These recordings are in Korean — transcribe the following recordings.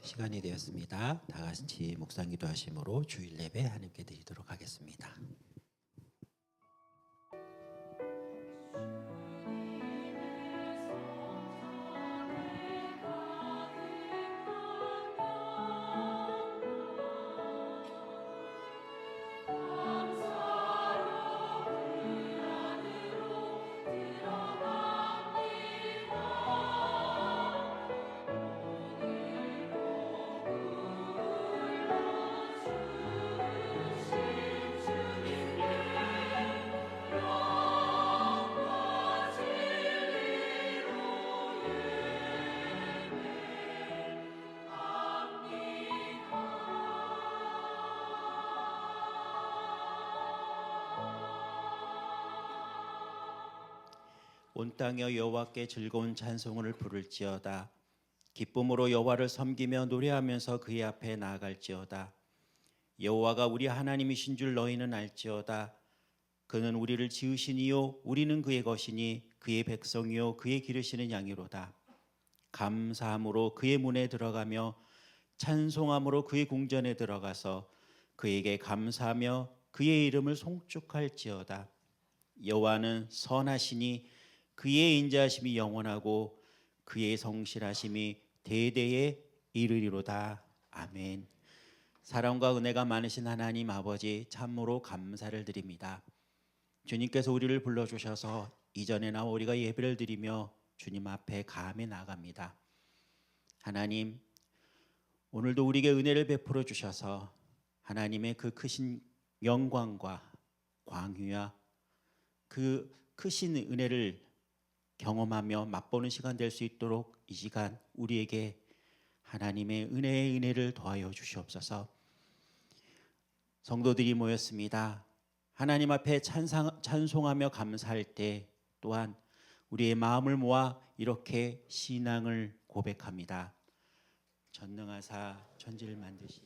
시간이 되었습니다. 다 같이 묵상 기도하심으로 주일 예배 하나님께 드리도록 하겠습니다. 온 땅여 여호와께 즐거운 찬송을 부를지어다. 기쁨으로 여호와를 섬기며 노래하면서 그의 앞에 나아갈지어다. 여호와가 우리 하나님이신 줄 너희는 알지어다. 그는 우리를 지으시니요 우리는 그의 것이니 그의 백성이요 그의 기르시는 양이로다. 감사함으로 그의 문에 들어가며 찬송함으로 그의 궁전에 들어가서 그에게 감사하며 그의 이름을 송축할지어다. 여호와는 선하시니 그의 인자하심이 영원하고 그의 성실하심이 대대에 이르리로다. 아멘. 사랑과 은혜가 많으신 하나님 아버지, 참으로 감사를 드립니다. 주님께서 우리를 불러주셔서 이전에 나와 우리가 예배를 드리며 주님 앞에 감히 나아갑니다. 하나님, 오늘도 우리에게 은혜를 베풀어 주셔서 하나님의 그 크신 영광과 광유와 그 크신 은혜를 경험하며 맛보는 시간 될 수 있도록 이 시간 우리에게 하나님의 은혜의 은혜를 더하여 주시옵소서. 성도들이 모였습니다. 하나님 앞에 찬송하며 감사할 때 또한 우리의 마음을 모아 이렇게 신앙을 고백합니다. 전능하사 천지를 만드시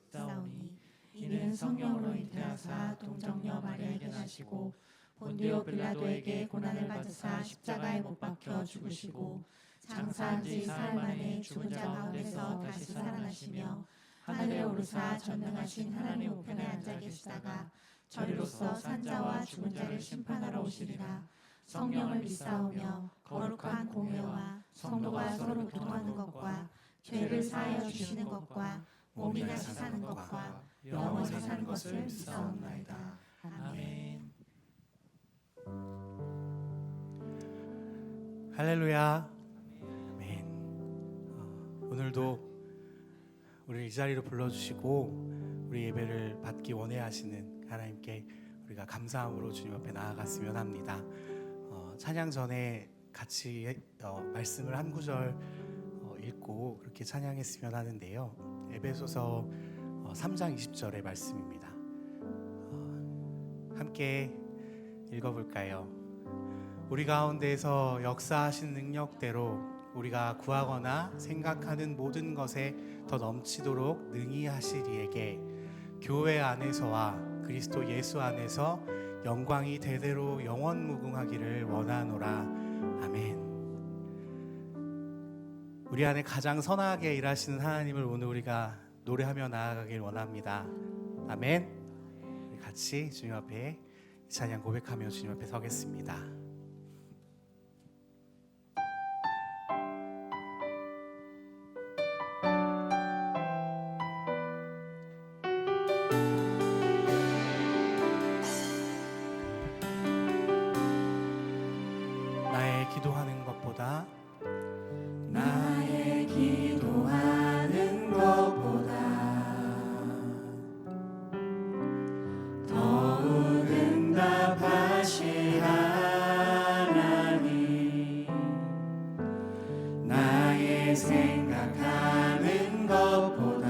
싸우니 이는 성령으로 잉태하사 동정녀 마리아에게 나시고 본디오 빌라도에게 고난을 받으사 십자가에 못 박혀 죽으시고 장사한 지 사흘 만에 죽은 자 가운데서 다시 살아나시며 하늘에 오르사 전능하신 하나님 우편에 앉아 계시다가 저리로서 산자와 죽은 자를 심판하러 오시리라. 성령을 믿사오며 거룩한 공회와 성도가 서로 교통하는 것과 죄를 사하여 주시는 것과 몸이 다시 사는 것과 영원히 사는 것을 믿사옵나이다. 아멘. 할렐루야. 아멘. 오늘도 우리를 이 자리로 불러주시고 우리 예배를 받기 원해하시는 하나님께 우리가 감사함으로 주님 앞에 나아갔으면 합니다. 찬양 전에 같이 말씀을 한 구절 읽고 그렇게 찬양했으면 하는데요. 에베소서 3장 20절의 말씀입니다. 함께 읽어볼까요? 우리 가운데서 역사하신 능력대로 우리가 구하거나 생각하는 모든 것에 더 넘치도록 능히 하시리에게 교회 안에서와 그리스도 예수 안에서 영광이 대대로 영원무궁하기를 원하노라. 아멘. 우리 안에 가장 선하게 일하시는 하나님을 오늘 우리가 노래하며 나아가길 원합니다. 아멘. 우리 같이 주님 앞에 이 찬양 고백하며 주님 앞에 서겠습니다. 나의 기도하는 것보다 나의 기도하는 것보다 더욱 응답하실 하나님, 나의 생각하는 것보다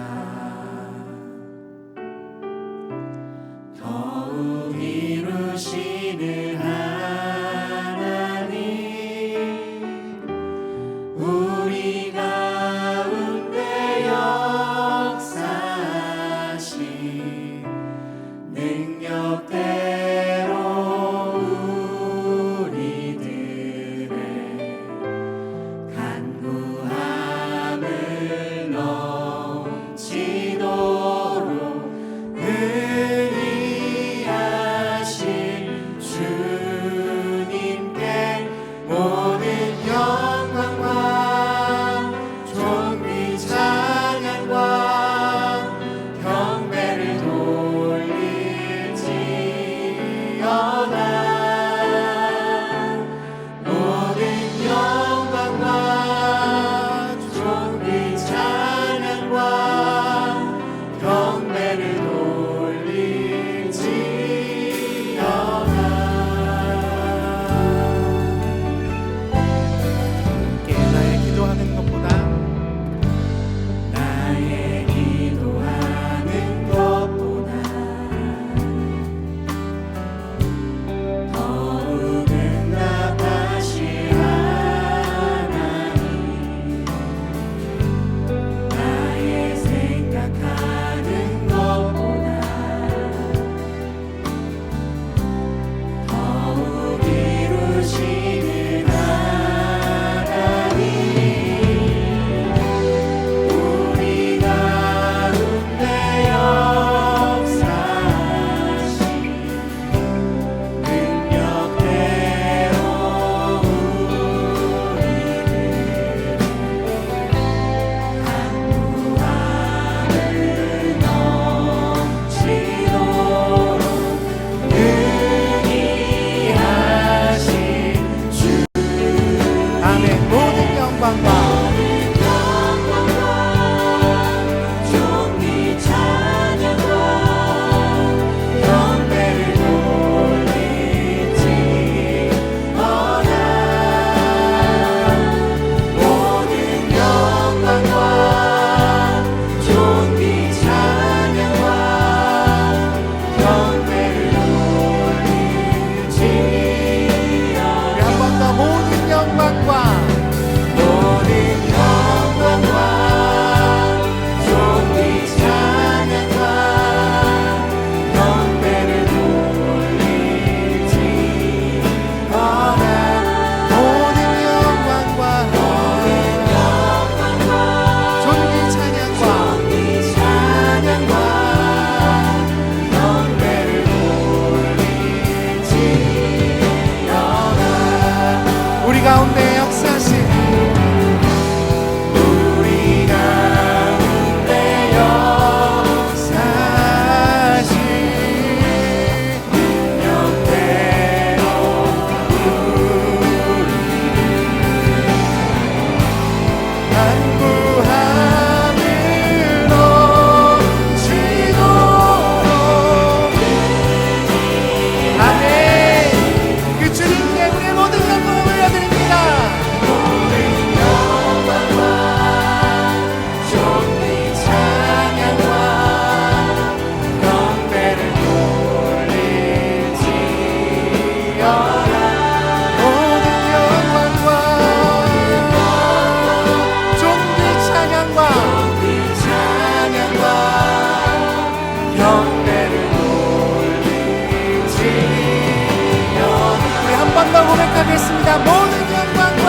고백합니다. 모든 영광과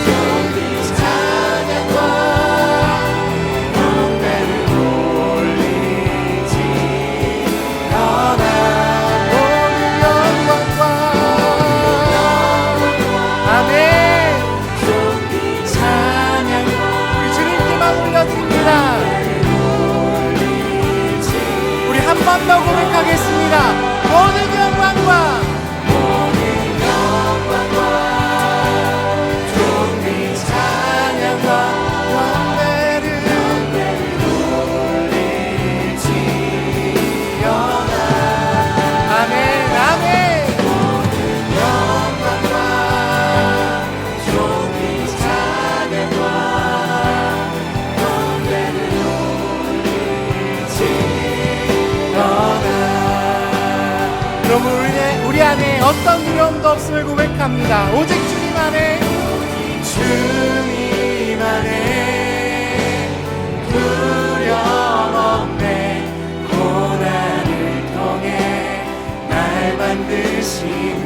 존귀 찬양과 영광을 올리지어다. 모든 영광과 아멘 찬양 우리 주님께만 올려드립니다. 우리 한 번 더 고백하겠습니다. 모든 영광과 존귀 찬양과 영광을 올리지어다. 아멘 아멘. 모든 영광과 존귀 찬양과 영광을 올리지어다. 여러분 우리 안에 어떤 두려움도 없음을 고백합니다. 오직 주님 안에 주님 안에 두려움 없네. 고난을 통해 날 만드시는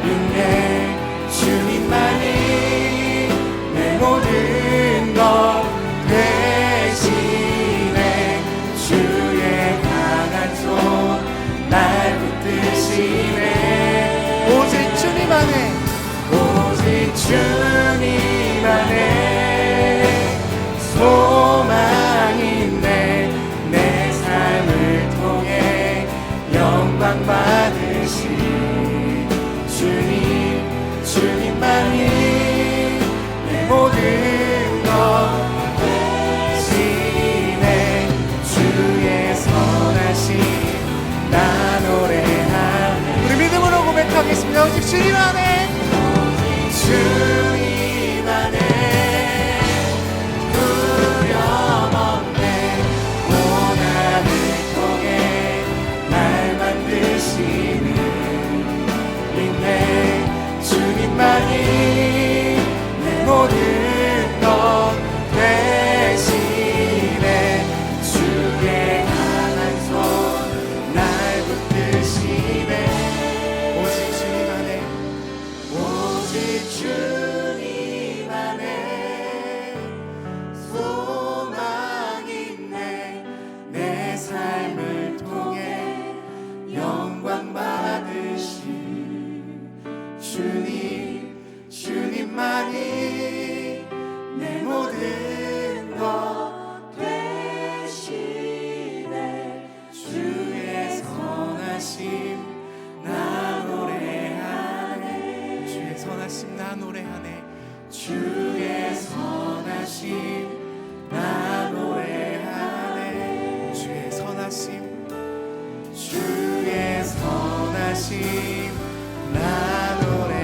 은혜 주님만이 내 모든 것 대신해 주의 강한 손 날 붙드시네. 오직 주님 안에 오직 주님 안에 소망이 있네. 내 삶을 통해 영광 받으신 주님 주님만이 내 모든 것 대신해 주의 선하신 나 노래하네. 우리 믿음으로 고백하겠습니다. 오직 주님 안에 주님 안에 두려움 없네. 고난을 통해 날 만드시는 인내 주님만이 내 모든 것 대신해 주의 강한 손 날 붙드시네. 오직 주님 안에 오직 주님 안에 소망이 있네. 내 삶을 통해 영광 받으신 주님 주님만이 내 모든 것 대신해 주의 선하심 나 노래하네. 주의 선하심 나 노래하네. 주의 선하심 나 노래하네. 주의 선하심 주의 선하심 나 노래하네.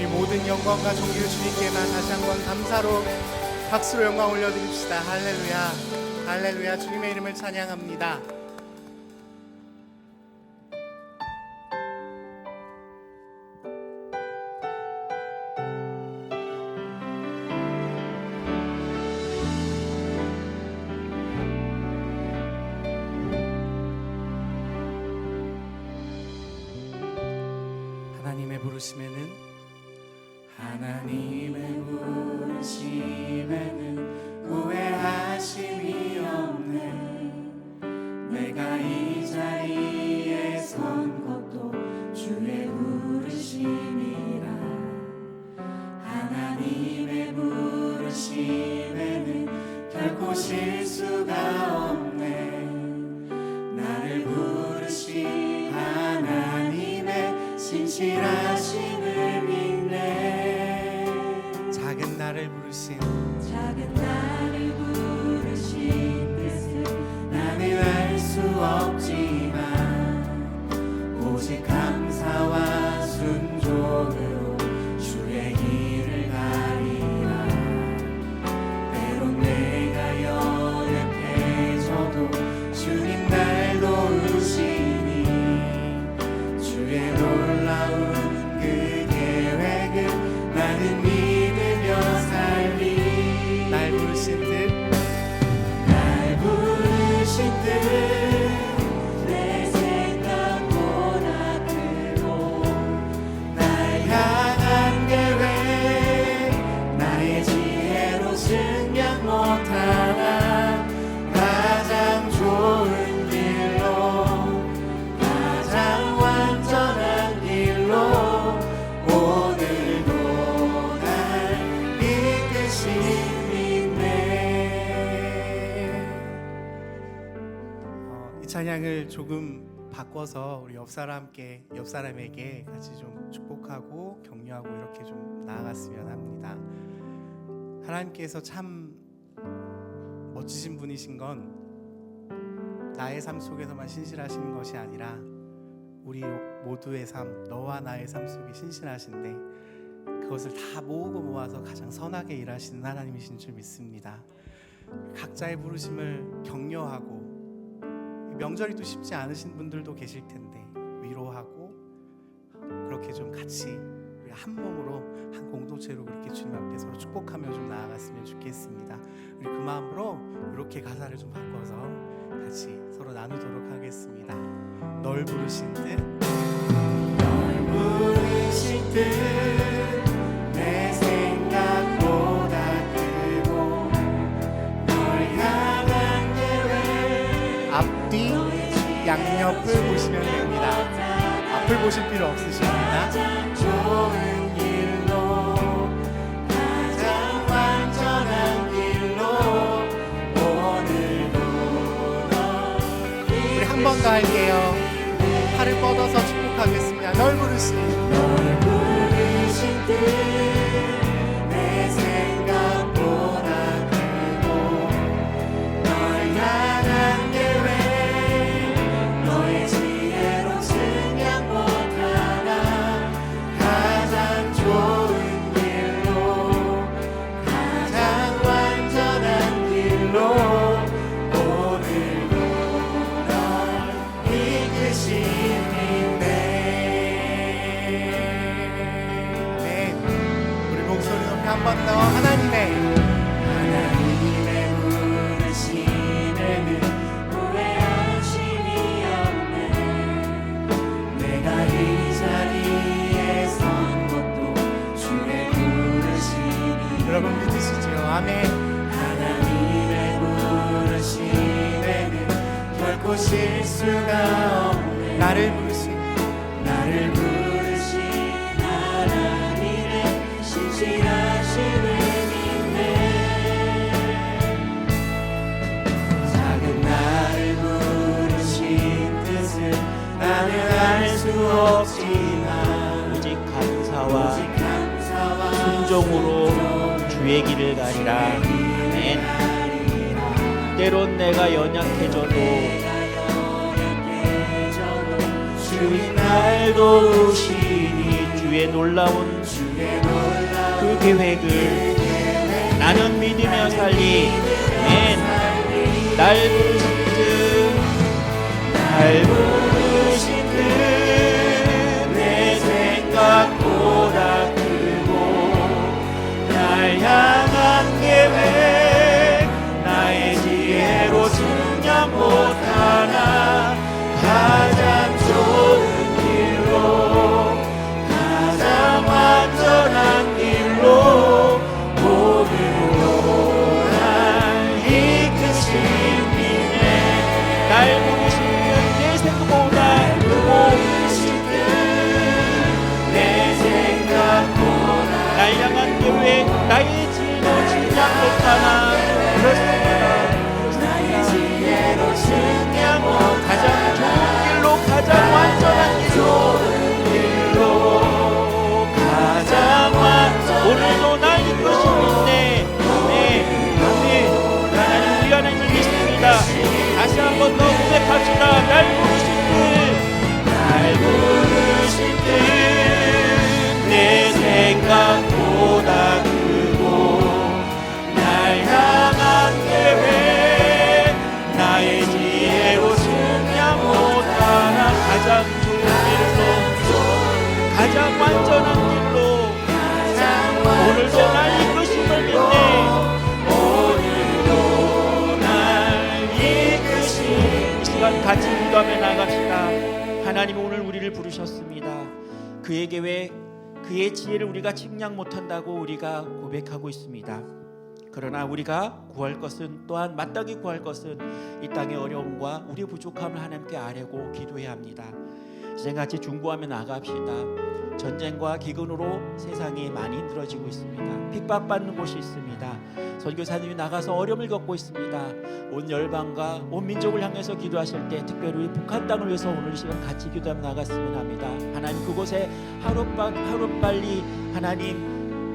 이 모든 영광과 존귀를 주님께만 다시 한번 감사로 박수로 영광 올려드립시다. 할렐루야 할렐루야. 주님의 이름을 찬양합니다. 하나님의 부르심에는 후회하심이 없네. 내가 이 자리에 선 것도 주의 부르심이라. 하나님의 부르심에는 결코 실수가 없네. 나를 부르신 하나님의 신실하심을 믿네. 작은 나를 부르신 뜻을 나는 알 수 없지만 오직 감사와 순종으로 주의 길을 가리라. 때론 내가 연약해져도 주님 날 도우시니 주의 놀라운 그 계획은 나는 믿으며 살리. 날 부르신 뜻 못하나 가장 좋은 길로 가장 완전한 길로 오늘도 날 이끄시네. 이 찬양을 조금 바꿔서 우리 옆 사람에게 같이 좀 축복하고 격려하고 이렇게 좀 나아갔으면 합니다. 하나님께서 참 멋지신 분이신 건 나의 삶 속에서만 신실하시는 것이 아니라 우리 모두의 삶, 너와 나의 삶 속에 신실하신데 그것을 다 모으고 모아서 가장 선하게 일하시는 하나님이신 줄 믿습니다. 각자의 부르심을 격려하고 명절이 또 쉽지 않으신 분들도 계실 텐데 위로하고 그렇게 좀 같이 우리 한 몸으로 한 공동체로 그렇게 주님 앞에 서로 축복하며 좀 나아갔으면 좋겠습니다. 우리 그 마음으로 이렇게 가사를 좀 바꿔서 같이 서로 나누도록 하겠습니다. 널 부르신 듯 널 부르신 듯 내 생각보다 크고 널 향한 계획 앞뒤 양옆을 보시면 됩니다. 앞을 보실 필요 없으십니다. 좋은 길로 가장 완전한 길로 오늘도 우리 한 번 더 할게요. 팔을 뻗어서 축복하겠습니다. 널 부르신 듯 내 생각보다 크고 널 향한 계획 너의 지혜로 승량 못하나 가장 좋은 길로 가장 완전한 길로 오늘도 널 이끄시네. 네, 우리 목소리 높이 한 번 더 하나님의 부르심에는 후회하심이 없네. 내가 이 자리에 선 것도 주의 부르심이 여러분 믿으시죠? 아멘. 하나님의 부르심에는 결코 실수가 없네. 나를 부르신 하나님의 신실하심을 믿네. 작은 나를 부르신 뜻을 나는 알 수 없지만 오직 감사와 감사와 순종으로 주의 길을 가리라. 아멘. 때론 내가 연약해져도 주의 날 도우시니 주의 놀라운 그 계획을 나는 믿으며 살리. 아멘. 날 부르신 듯 내 생각보다 크고 날 향한 계획 나의 지혜로 승량 못하나 가장 좋은 길로 가장 완전한 길로 오늘도 날 이끄시네. 날 부르신 내 생각보다 크고 내 생각보다 날 향한 계획 나의 지혜로 승량 못하나 그렇습니다. 나의 지혜로 승량 못 가장 좋은 길로 가장 완전한 길로 가장 완전 오늘도 날 이끄시네. 네, 아멘. 하나님 우리 하나님을 믿습니다. 다시 한 번 더 고백합시다. 날 부르신 듯 내 생각보다 크고 날 향한 계획 나의 지혜로 승량 못하나 가장 좋은 길로 가장 완전한 길로 오늘도 날 이끄심을 믿네. 오늘도 날 이끄심. 이 시간 같이 기도하며 나갑시다. 하나님 오늘 우리를 부르셨습니다. 그의 계획 그의 지혜를 우리가 측량 못한다고 우리가 고백하고 있습니다. 그러나 우리가 구할 것은, 또한 마땅히 구할 것은 이 땅의 어려움과 우리의 부족함을 하나님께 아뢰고 기도해야 합니다. 이제 같이 중보하며 나아갑시다. 전쟁과 기근으로 세상이 많이 힘들어지고 있습니다. 핍박받는 곳이 있습니다. 선교사님이 나가서 어려움을 겪고 있습니다. 온 열방과 온 민족을 향해서 기도하실 때 특별히 북한 땅을 위해서 오늘 이 시간 같이 기도하며 나갔으면 합니다. 하나님, 그곳에 하루빨리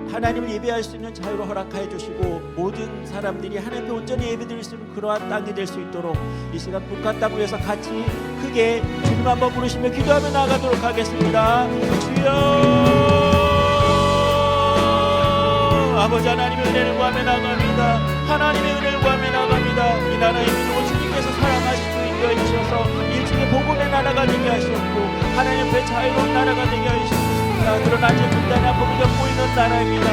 하나님을 예배할 수 있는 자유를 허락하여 주시고 모든 사람들이 하나님께 온전히 예배드릴 수 있는 그러한 땅이 될 수 있도록 이 시간 북한 땅을 위해서 같이 크게 주님 한번 부르시며 기도하며 나가도록 하겠습니다. 주여, 아버지 하나님의 은혜를 구하며 나갑니다. 하나님의 은혜를 구하며 나갑니다. 이 나라의 민족을 주님께서 사랑하시고 인도해 주셔서 일종의 복음의 나라가 되게 하셨고 하나님 앞에 자유로운 나라가 되게 하셨습니다. 그러나 아직 분단의 아픔을 겪고 있는 나라입니다.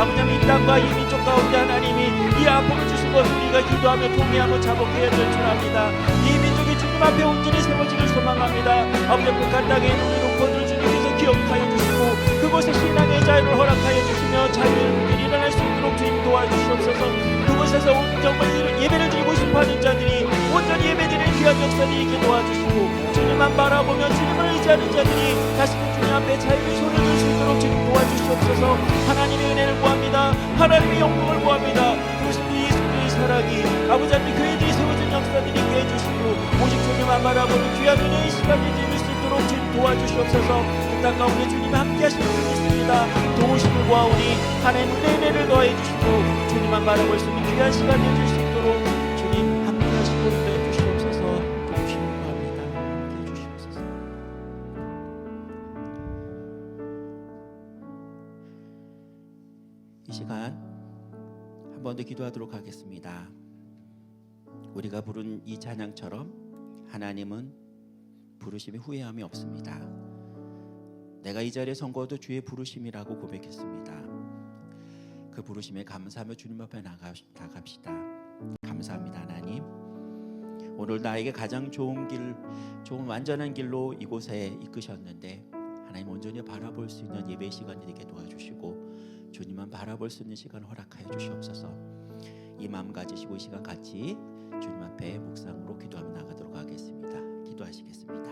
아버지, 이 땅과 이 민족 가운데 하나님이 이 아픔을 주신 것을 우리가 기도하며 통회하고 자복해야 될 줄 압니다. 이 민족이 주님 앞에 온전히 세워지길 소망합니다. 아버지, 북한 땅에 있는 우리 동포들을 주님께서 기억하여 주시고 그곳에 신앙의 자유를 허락하여 주시며 자유의 문들이 일어날 수 있도록 주님 도와주시옵소서. 그곳에서 정말 예배를 드리고 싶어하는 자들이 온전히 예배드리는 귀한 역사들이 있게 도와주시고 주님만 바라보며 주님을 의지하는 자들이 다시금 주님 앞에 자유의 손을 들 수 있도록 주님 도와주시옵소서. 하나님의 은혜를 구합니다. 하나님의 영광을 구합니다. 그것은 예수님의 사랑이 아버지 하나님 교회들이 세워진 역사들이 있게 해주시고 오직 주님만 바라보는 귀한 은혜의 시간이 될 수 있도록 주님 도와주시옵소서. 그 땅 가운데 주님이 함께 하시는 줄 믿습니다. 도우심을 구하오니 하나님의 은혜를 더해 주시고 주님만 바라볼 수 있는 귀한 시간이 될 수 있도록 주님 함께 하시고 인도해 주시옵소서. 도우심을 구합니다. 함께 해주시옵소서. 이 시간 한 번 더 기도하도록 하겠습니다. 우리가 부른 이 찬양처럼 하나님은 부르심에 후회함이 없습니다. 내가 이 자리에 선거도 주의 부르심이라고 고백했습니다. 그 부르심에 감사하며 주님 앞에 나갑시다. 감사합니다. 하나님, 오늘 나에게 가장 좋은 길, 좋은 완전한 길로 이곳에 이끄셨는데 하나님 온전히 바라볼 수 있는 예배 시간이 되게 도와주시고 주님만 바라볼 수 있는 시간 허락하여 주시옵소서. 이 마음 가지시고 이 시간 같이 주님 앞에 묵상으로 기도하며 나가도록 하겠습니다. 기도하시겠습니다.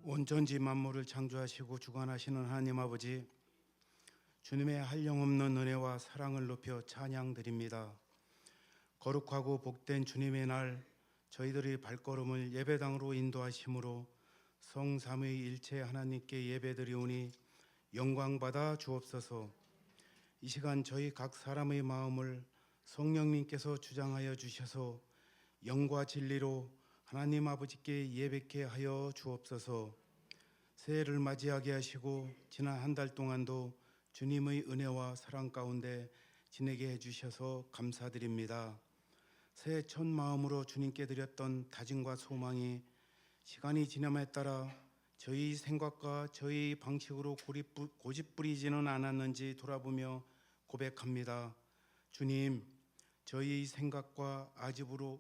온전지 만물을 창조하시고 주관하시는 하나님 아버지, 주님의 한량없는 은혜와 사랑을 높여 찬양드립니다. 거룩하고 복된 주님의 날, 저희들의 발걸음을 예배당으로 인도하심으로 성삼위일체 하나님께 예배드리오니 영광받아 주옵소서. 이 시간 저희 각 사람의 마음을 성령님께서 주장하여 주셔서 영과 진리로 하나님 아버지께 예배케 하여 주옵소서. 새해를 맞이하게 하시고 지난 한 달 동안도 주님의 은혜와 사랑 가운데 지내게 해주셔서 감사드립니다. 새해 첫 마음으로 주님께 드렸던 다짐과 소망이 시간이 지남에 따라 저희 생각과 저희 방식으로 고집부리지는 않았는지 돌아보며 고백합니다. 주님, 저희 생각과 아집으로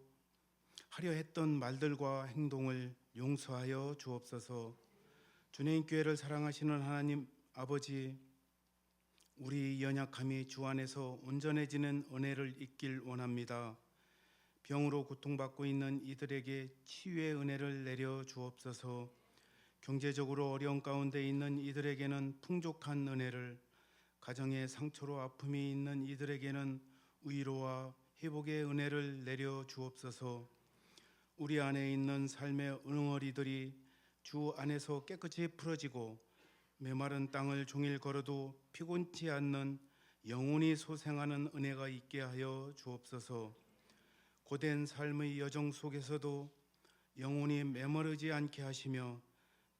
하려 했던 말들과 행동을 용서하여 주옵소서. 주님, 교회를 사랑하시는 하나님 아버지, 우리 연약함이 주 안에서 온전해지는 은혜를 잊길 원합니다. 병으로 고통받고 있는 이들에게 치유의 은혜를 내려 주옵소서. 경제적으로 어려운 가운데 있는 이들에게는 풍족한 은혜를, 가정의 상처로 아픔이 있는 이들에게는 위로와 회복의 은혜를 내려 주옵소서. 우리 안에 있는 삶의 응어리들이 주 안에서 깨끗이 풀어지고 메마른 땅을 종일 걸어도 피곤치 않는 영원히 소생하는 은혜가 있게 하여 주옵소서. 고된 삶의 여정 속에서도 영원히 메마르지 않게 하시며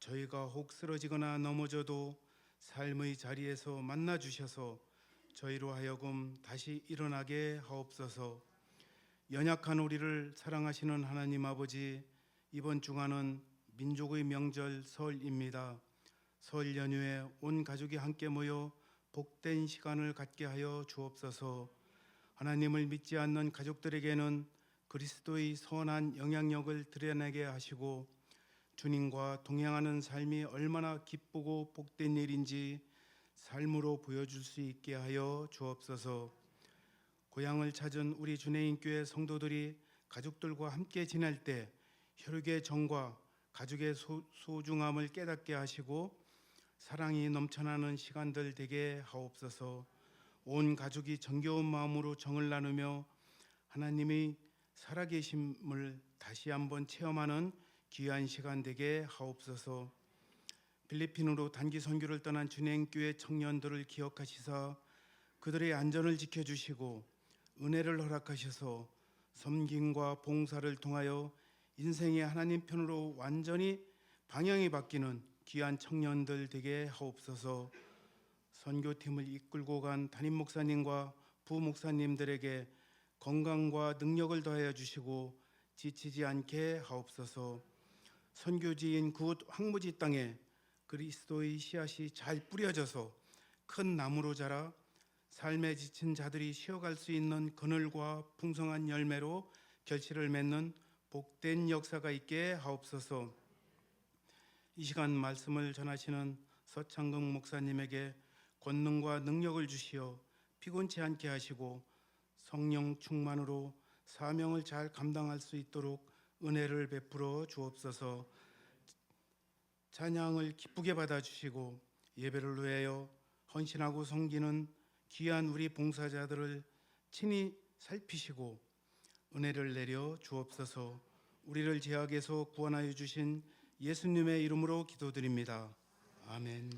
저희가 혹 쓰러지거나 넘어져도 삶의 자리에서 만나 주셔서 저희로 하여금 다시 일어나게 하옵소서. 연약한 우리를 사랑하시는 하나님 아버지, 이번 주간은 민족의 명절 설입니다. 설 연휴에 온 가족이 함께 모여 복된 시간을 갖게 하여 주옵소서. 하나님을 믿지 않는 가족들에게는 그리스도의 선한 영향력을 드러내게 하시고 주님과 동행하는 삶이 얼마나 기쁘고 복된 일인지 삶으로 보여줄 수 있게 하여 주옵소서. 고향을 찾은 우리 주내인교회 성도들이 가족들과 함께 지낼 때 혈육의 정과 가족의 소중함을 깨닫게 하시고 사랑이 넘쳐나는 시간들 되게 하옵소서. 온 가족이 정겨운 마음으로 정을 나누며 하나님의 살아계심을 다시 한번 체험하는 귀한 시간 되게 하옵소서. 필리핀으로 단기 선교를 떠난 준행교회 청년들을 기억하시사 그들의 안전을 지켜주시고 은혜를 허락하셔서 섬김과 봉사를 통하여 인생의 하나님 편으로 완전히 방향이 바뀌는 귀한 청년들 되게 하옵소서. 선교팀을 이끌고 간 담임 목사님과 부목사님들에게 건강과 능력을 더하여 주시고 지치지 않게 하옵소서. 선교지인 그곳 황무지 땅에 그리스도의 씨앗이 잘 뿌려져서 큰 나무로 자라 삶에 지친 자들이 쉬어갈 수 있는 그늘과 풍성한 열매로 결실을 맺는 복된 역사가 있게 하옵소서. 이 시간 말씀을 전하시는 서창극 목사님에게 권능과 능력을 주시어 피곤치 않게 하시고 성령 충만으로 사명을 잘 감당할 수 있도록 은혜를 베풀어 주옵소서. 찬양을 기쁘게 받아주시고 예배를 위하여 헌신하고 섬기는 귀한 우리 봉사자들을 친히 살피시고 은혜를 내려 주옵소서. 우리를 죄악에서 구원하여 주신 예수님의 이름으로 기도드립니다. 아멘.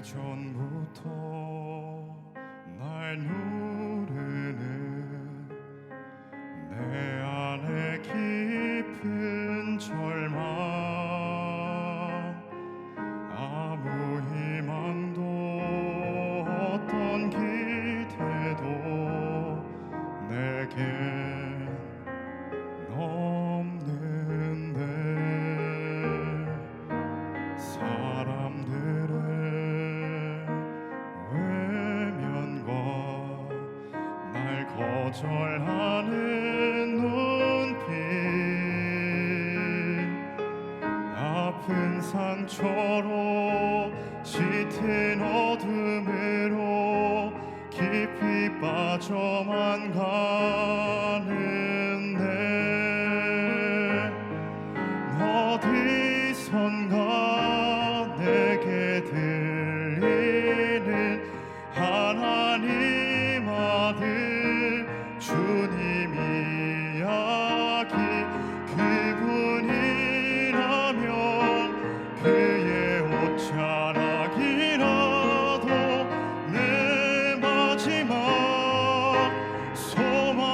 전부터 날 누르는 내 안에 깊은 절망, 아무 희망도 어떤 기대도 내겐 없는데 사람들의 외면과 날 거절하는 눈빛, 아픈 상처로 짙은 어둠으로 깊이 빠져만 가는데 어디선가 내게 들리는 하나님 아들 주님 이야기, 그분이라면 그의 옷자락이라도 내 마지막 소망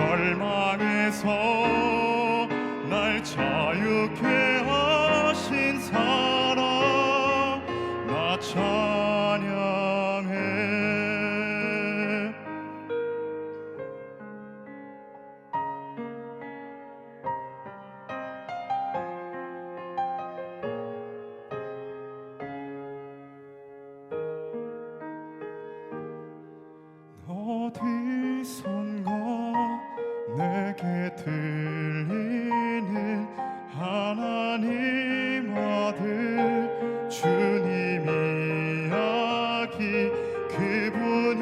절망에서 날 자유케 하신 사랑 나 찬양해. 어디선가 내게 들리는 하나님 아들 주님 이야기 그분이라면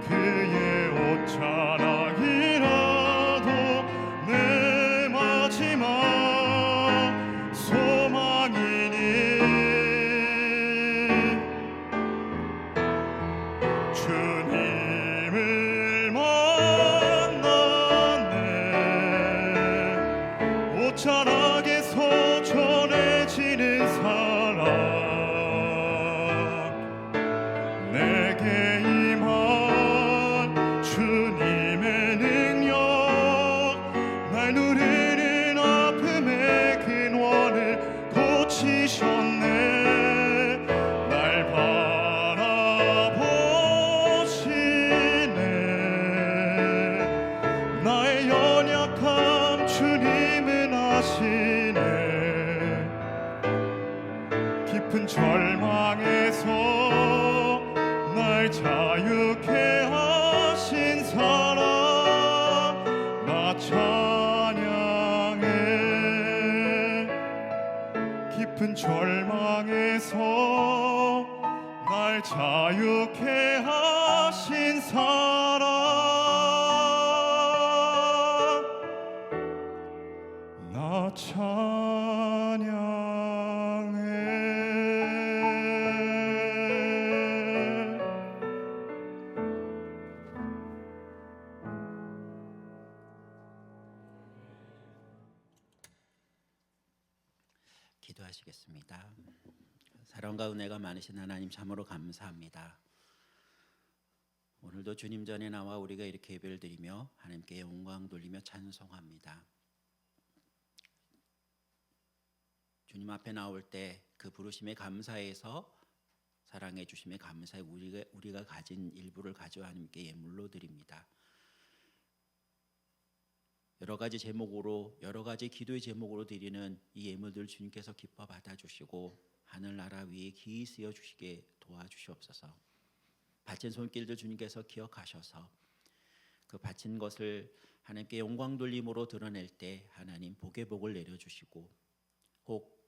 그의 옷자락이라도 내 마지막 소망이니 주님을 만났네. 옷자락에서 전해지는 사랑 내게 임한 주님의 능력 날 누르는 아픔의 근원을 고치셨네. 날 바라보시네. 나의 연약함 주님은 아시네. 깊은 절망에서 날 자유케 하신 사랑 나 찬양해. 깊은 절망에서 날 자유케 하신 사랑 나 찬양해. 기도하시겠습니다. 사랑과 은혜가 많으신 하나님 참으로 감사합니다. 오늘도 주님 전에 나와 우리가 이렇게 예배를 드리며 하나님께 영광 돌리며 찬송합니다. 주님 앞에 나올 때 그 부르심에 감사해서 사랑해 주심에 감사해 우리가 가진 일부를 가져 하나님께 예물로 드립니다. 여러 가지 제목으로 여러 가지 기도의 제목으로 드리는 이 예물들 주님께서 기뻐 받아주시고 하늘나라 위에 기이 쓰여 주시게 도와주시옵소서. 바친 손길들 주님께서 기억하셔서 그 바친 것을 하나님께 영광 돌림으로 드러낼 때 하나님 복의 복을 내려주시고 혹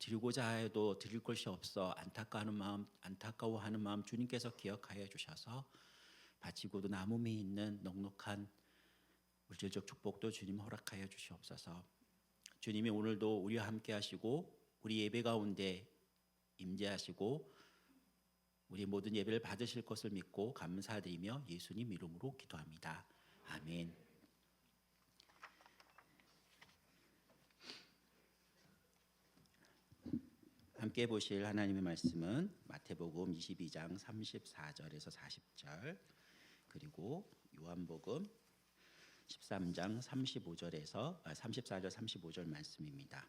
드리고자 해도 드릴 것이 없어 안타까워하는 마음 주님께서 기억하여 주셔서 바치고도 남음이 있는 넉넉한 물질적 축복도 주님 허락하여 주시옵소서. 주님이 오늘도 우리와 함께 하시고 우리 예배 가운데 임재하시고 우리 모든 예배를 받으실 것을 믿고 감사드리며 예수님 이름으로 기도합니다. 아멘. 함께 보실 하나님의 말씀은 마태복음 22장 34절에서 40절 그리고 요한복음 13장 34절 35절 말씀입니다.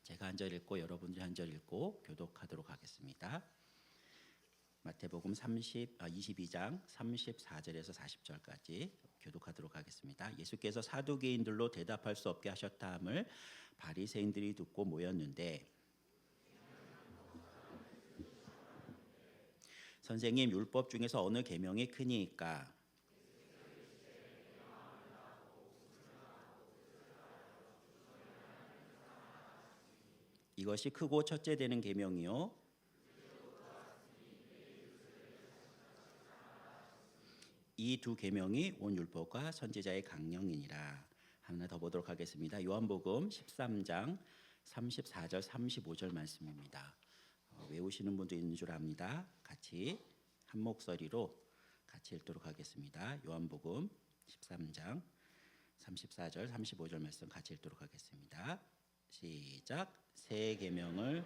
제가 한 절 읽고 여러분들이 한 절 읽고 교독하도록 하겠습니다. 마태복음 22장 34절에서 40절까지 교독하도록 하겠습니다. 예수께서 사두개인들로 대답할 수 없게 하셨다 함을 바리새인들이 듣고 모였는데 선생님 율법 중에서 어느 계명이 크니이까? 이것이 크고 첫째 되는 계명이요 이 두 계명이 온 율법과 선지자의 강령이니라. 하나 더 보도록 하겠습니다. 요한복음 13장 34절 35절 말씀입니다. 외우시는 분도 있는 줄 압니다. 같이 한 목소리로 같이 읽도록 하겠습니다. 요한복음 13장 34절 35절 말씀 같이 읽도록 하겠습니다. 시작. 새 계명을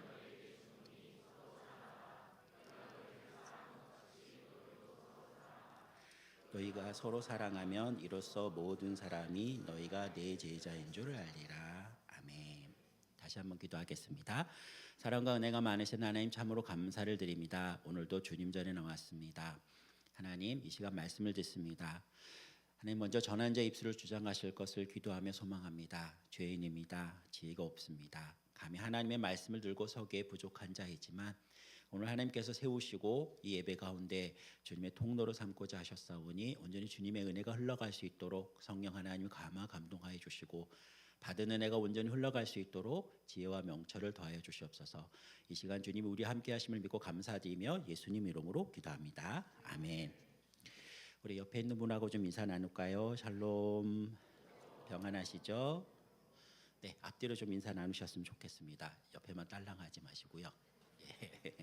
너희가 서로 사랑하면 이로써 모든 사람이 너희가 내 제자인 줄 알리라. 아멘. 다시 한번 기도하겠습니다. 사랑과 은혜가 많으신 하나님 참으로 감사를 드립니다. 오늘도 주님 전에 나왔습니다. 하나님 이 시간 말씀을 듣습니다. 하나님 먼저 전한 자 입술을 주장하실 것을 기도하며 소망합니다. 죄인입니다. 지혜가 없습니다. 감히 하나님의 말씀을 들고 서기에 부족한 자이지만 오늘 하나님께서 세우시고 이 예배 가운데 주님의 통로로 삼고자 하셨사오니 온전히 주님의 은혜가 흘러갈 수 있도록 성령 하나님 감동하여 주시고 받은 은혜가 온전히 흘러갈 수 있도록 지혜와 명철을 더하여 주시옵소서. 이 시간 주님이 우리 함께 하심을 믿고 감사드리며 예수님 이름으로 기도합니다. 아멘. 우리 옆에 있는 분하고 좀 인사 나눌까요? 샬롬. 평안하시죠? 네, 앞뒤로 좀 인사 나누셨으면 좋겠습니다. 옆에만 딸랑하지 마시고요. 예.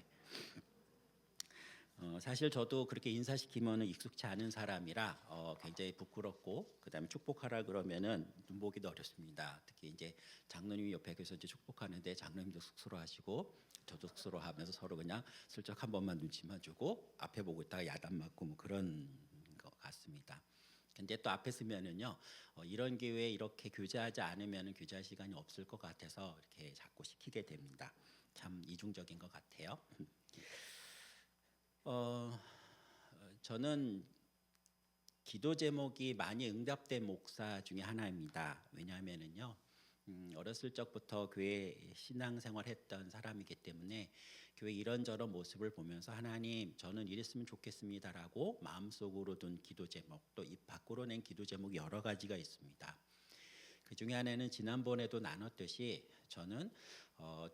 사실 저도 그렇게 인사시키면 익숙치 않은 사람이라 굉장히 부끄럽고 그다음에 축복하라 그러면은 눈보기도 어렵습니다. 특히 이제 장로님이 옆에 계셔서 이제 축복하는데 장로님도 쑥스러워하시고 저도 쑥스러워하면서 서로 그냥 슬쩍 한 번만 눈치만 주고 앞에 보고 있다가 야단 맞고 뭐 그런 것 같습니다. 근데 또 앞에 서면은요 이런 기회에 이렇게 교제하지 않으면은 교제할 시간이 없을 것 같아서 이렇게 자꾸 시키게 됩니다. 참 이중적인 것 같아요. 저는 기도 제목이 많이 응답된 목사 중에 하나입니다. 왜냐하면은요 어렸을 적부터 교회 신앙생활했던 사람이기 때문에 교회 이런저런 모습을 보면서 하나님 저는 이랬으면 좋겠습니다라고 마음속으로 둔 기도 제목 또 입 밖으로 낸 기도 제목이 여러 가지가 있습니다. 그 중에 하나는 지난번에도 나눴듯이 저는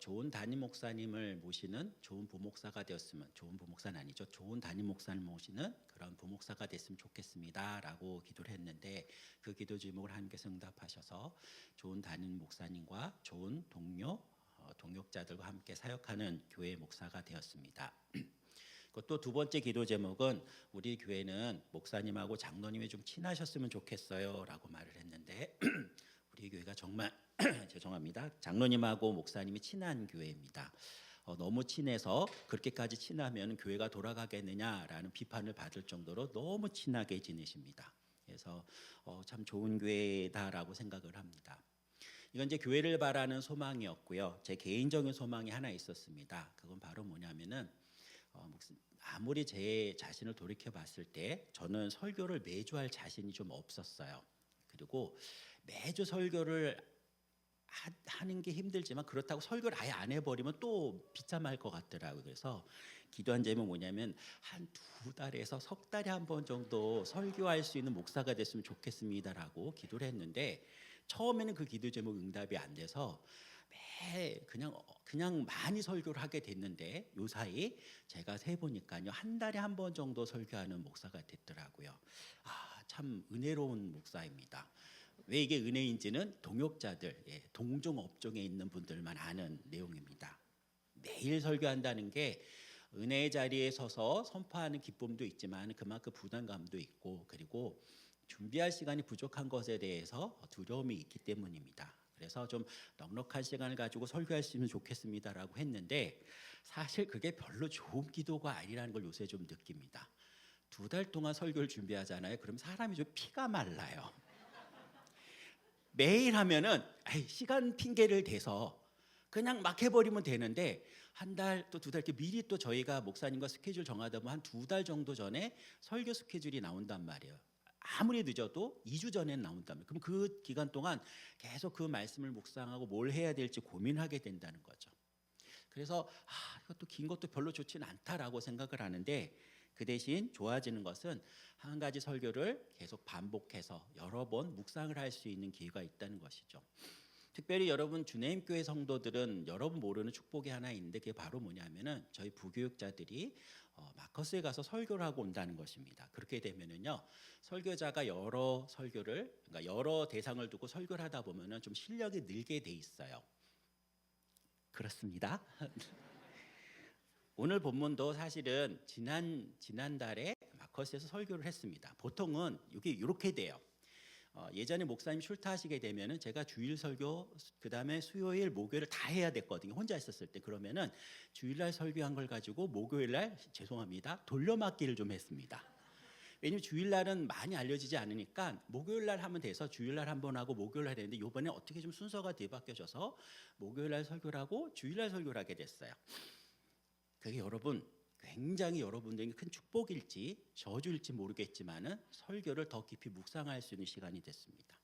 좋은 담임 목사님을 모시는 좋은 부목사가 되었으면 좋은 부목사는 아니죠. 좋은 담임 목사를 모시는 그런 부목사가 됐으면 좋겠습니다라고 기도를 했는데 그 기도 제목을 하나님께서 응답하셔서 좋은 담임 목사님과 좋은 동역자들과 함께 사역하는 교회 목사가 되었습니다. 또 두 번째 기도 제목은 우리 교회는 목사님하고 장로님이 좀 친하셨으면 좋겠어요라고 말을 했는데 우리 교회가 정말 죄송합니다. 장로님하고 목사님이 친한 교회입니다. 너무 친해서 그렇게까지 친하면 교회가 돌아가겠느냐라는 비판을 받을 정도로 너무 친하게 지내십니다. 그래서 참 좋은 교회다라고 생각을 합니다. 이건 이제 교회를 바라는 소망이었고요. 제 개인적인 소망이 하나 있었습니다. 그건 바로 뭐냐면은 아무리 제 자신을 돌이켜 봤을 때 저는 설교를 매주 할 자신이 좀 없었어요. 그리고 매주 설교를 하는 게 힘들지만 그렇다고 설교를 아예 안 해버리면 또 비참할 것 같더라고요. 그래서 기도한 제목이 뭐냐면 한 2달에서 석 달에 한 번 정도 설교할 수 있는 목사가 됐으면 좋겠습니다라고 기도를 했는데 처음에는 그 기도 제목 응답이 안 돼서 매 그냥 많이 설교를 하게 됐는데 요 사이 제가 세 보니까요 한 달에 한 번 정도 설교하는 목사가 됐더라고요. 참 은혜로운 목사입니다. 왜 이게 은혜인지는 동역자들, 동종 업종에 있는 분들만 아는 내용입니다. 매일 설교한다는 게 은혜의 자리에 서서 선포하는 기쁨도 있지만 그만큼 부담감도 있고 그리고 준비할 시간이 부족한 것에 대해서 두려움이 있기 때문입니다. 그래서 좀 넉넉한 시간을 가지고 설교할 수 있으면 좋겠습니다라고 했는데 사실 그게 별로 좋은 기도가 아니라는 걸 요새 좀 느낍니다. 2달 동안 설교를 준비하잖아요. 그럼 사람이 좀 피가 말라요. 매일 하면은 시간 핑계를 대서 그냥 막 해버리면 되는데 한 달 또 2달 이렇게 미리 또 저희가 목사님과 스케줄 정하다 보면 한 2달 정도 전에 설교 스케줄이 나온단 말이에요. 아무리 늦어도 2주 전에는 나온단 말이에요. 그럼 그 기간 동안 계속 그 말씀을 묵상하고 뭘 해야 될지 고민하게 된다는 거죠. 그래서 이것도 긴 것도 별로 좋지는 않다라고 생각을 하는데 그 대신 좋아지는 것은 한 가지 설교를 계속 반복해서 여러 번 묵상을 할 수 있는 기회가 있다는 것이죠. 특별히 여러분 주내임교회 성도들은 여러분 모르는 축복이 하나 있는데 그게 바로 뭐냐면은 저희 부교육자들이 마커스에 가서 설교를 하고 온다는 것입니다. 그렇게 되면은요 설교자가 여러 설교를 그러니까 여러 대상을 두고 설교를 하다 보면은 좀 실력이 늘게 돼 있어요. 그렇습니다. 오늘 본문도 사실은 지난달에 마커스에서 설교를 했습니다. 보통은 이게 이렇게 돼요. 예전에 목사님 출타하시게 되면은 제가 주일 설교 그다음에 수요일 목요일 다 해야 됐거든요. 혼자 있었을 때 그러면은 주일날 설교한 걸 가지고 목요일날 죄송합니다 돌려막기를 좀 했습니다. 왜냐면 주일날은 많이 알려지지 않으니까 목요일날 하면 돼서 주일날 한 번 하고 목요일날 했는데 이번에 어떻게 좀 순서가 뒤바뀌어져서 목요일날 설교를 하고 주일날 설교를 하게 됐어요. 그게 여러분 굉장히 여러분들에게 큰 축복일지 저주일지 모르겠지만은 설교를 더 깊이 묵상할 수 있는 시간이 됐습니다.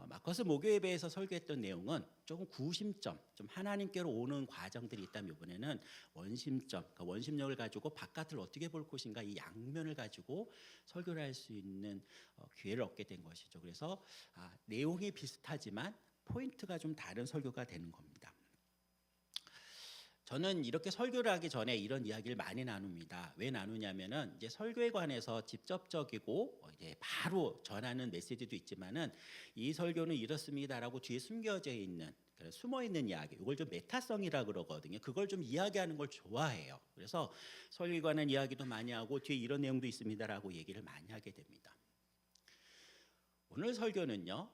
마커스 목요 예배에서 설교했던 내용은 조금 구심점, 좀 하나님께로 오는 과정들이 있다면 이번에는 원심점, 그러니까 원심력을 가지고 바깥을 어떻게 볼 것인가 이 양면을 가지고 설교를 할 수 있는 기회를 얻게 된 것이죠. 그래서 내용이 비슷하지만 포인트가 좀 다른 설교가 되는 겁니다. 저는 이렇게 설교를 하기 전에 이런 이야기를 많이 나눕니다. 왜 나누냐면은 이제 설교에 관해서 직접적이고 이제 바로 전하는 메시지도 있지만은 이 설교는 이렇습니다라고 뒤에 숨겨져 있는 숨어 있는 이야기, 이걸 좀 메타성이라 그러거든요. 그걸 좀 이야기하는 걸 좋아해요. 그래서 설교에 관한 이야기도 많이 하고 뒤에 이런 내용도 있습니다라고 얘기를 많이 하게 됩니다. 오늘 설교는요.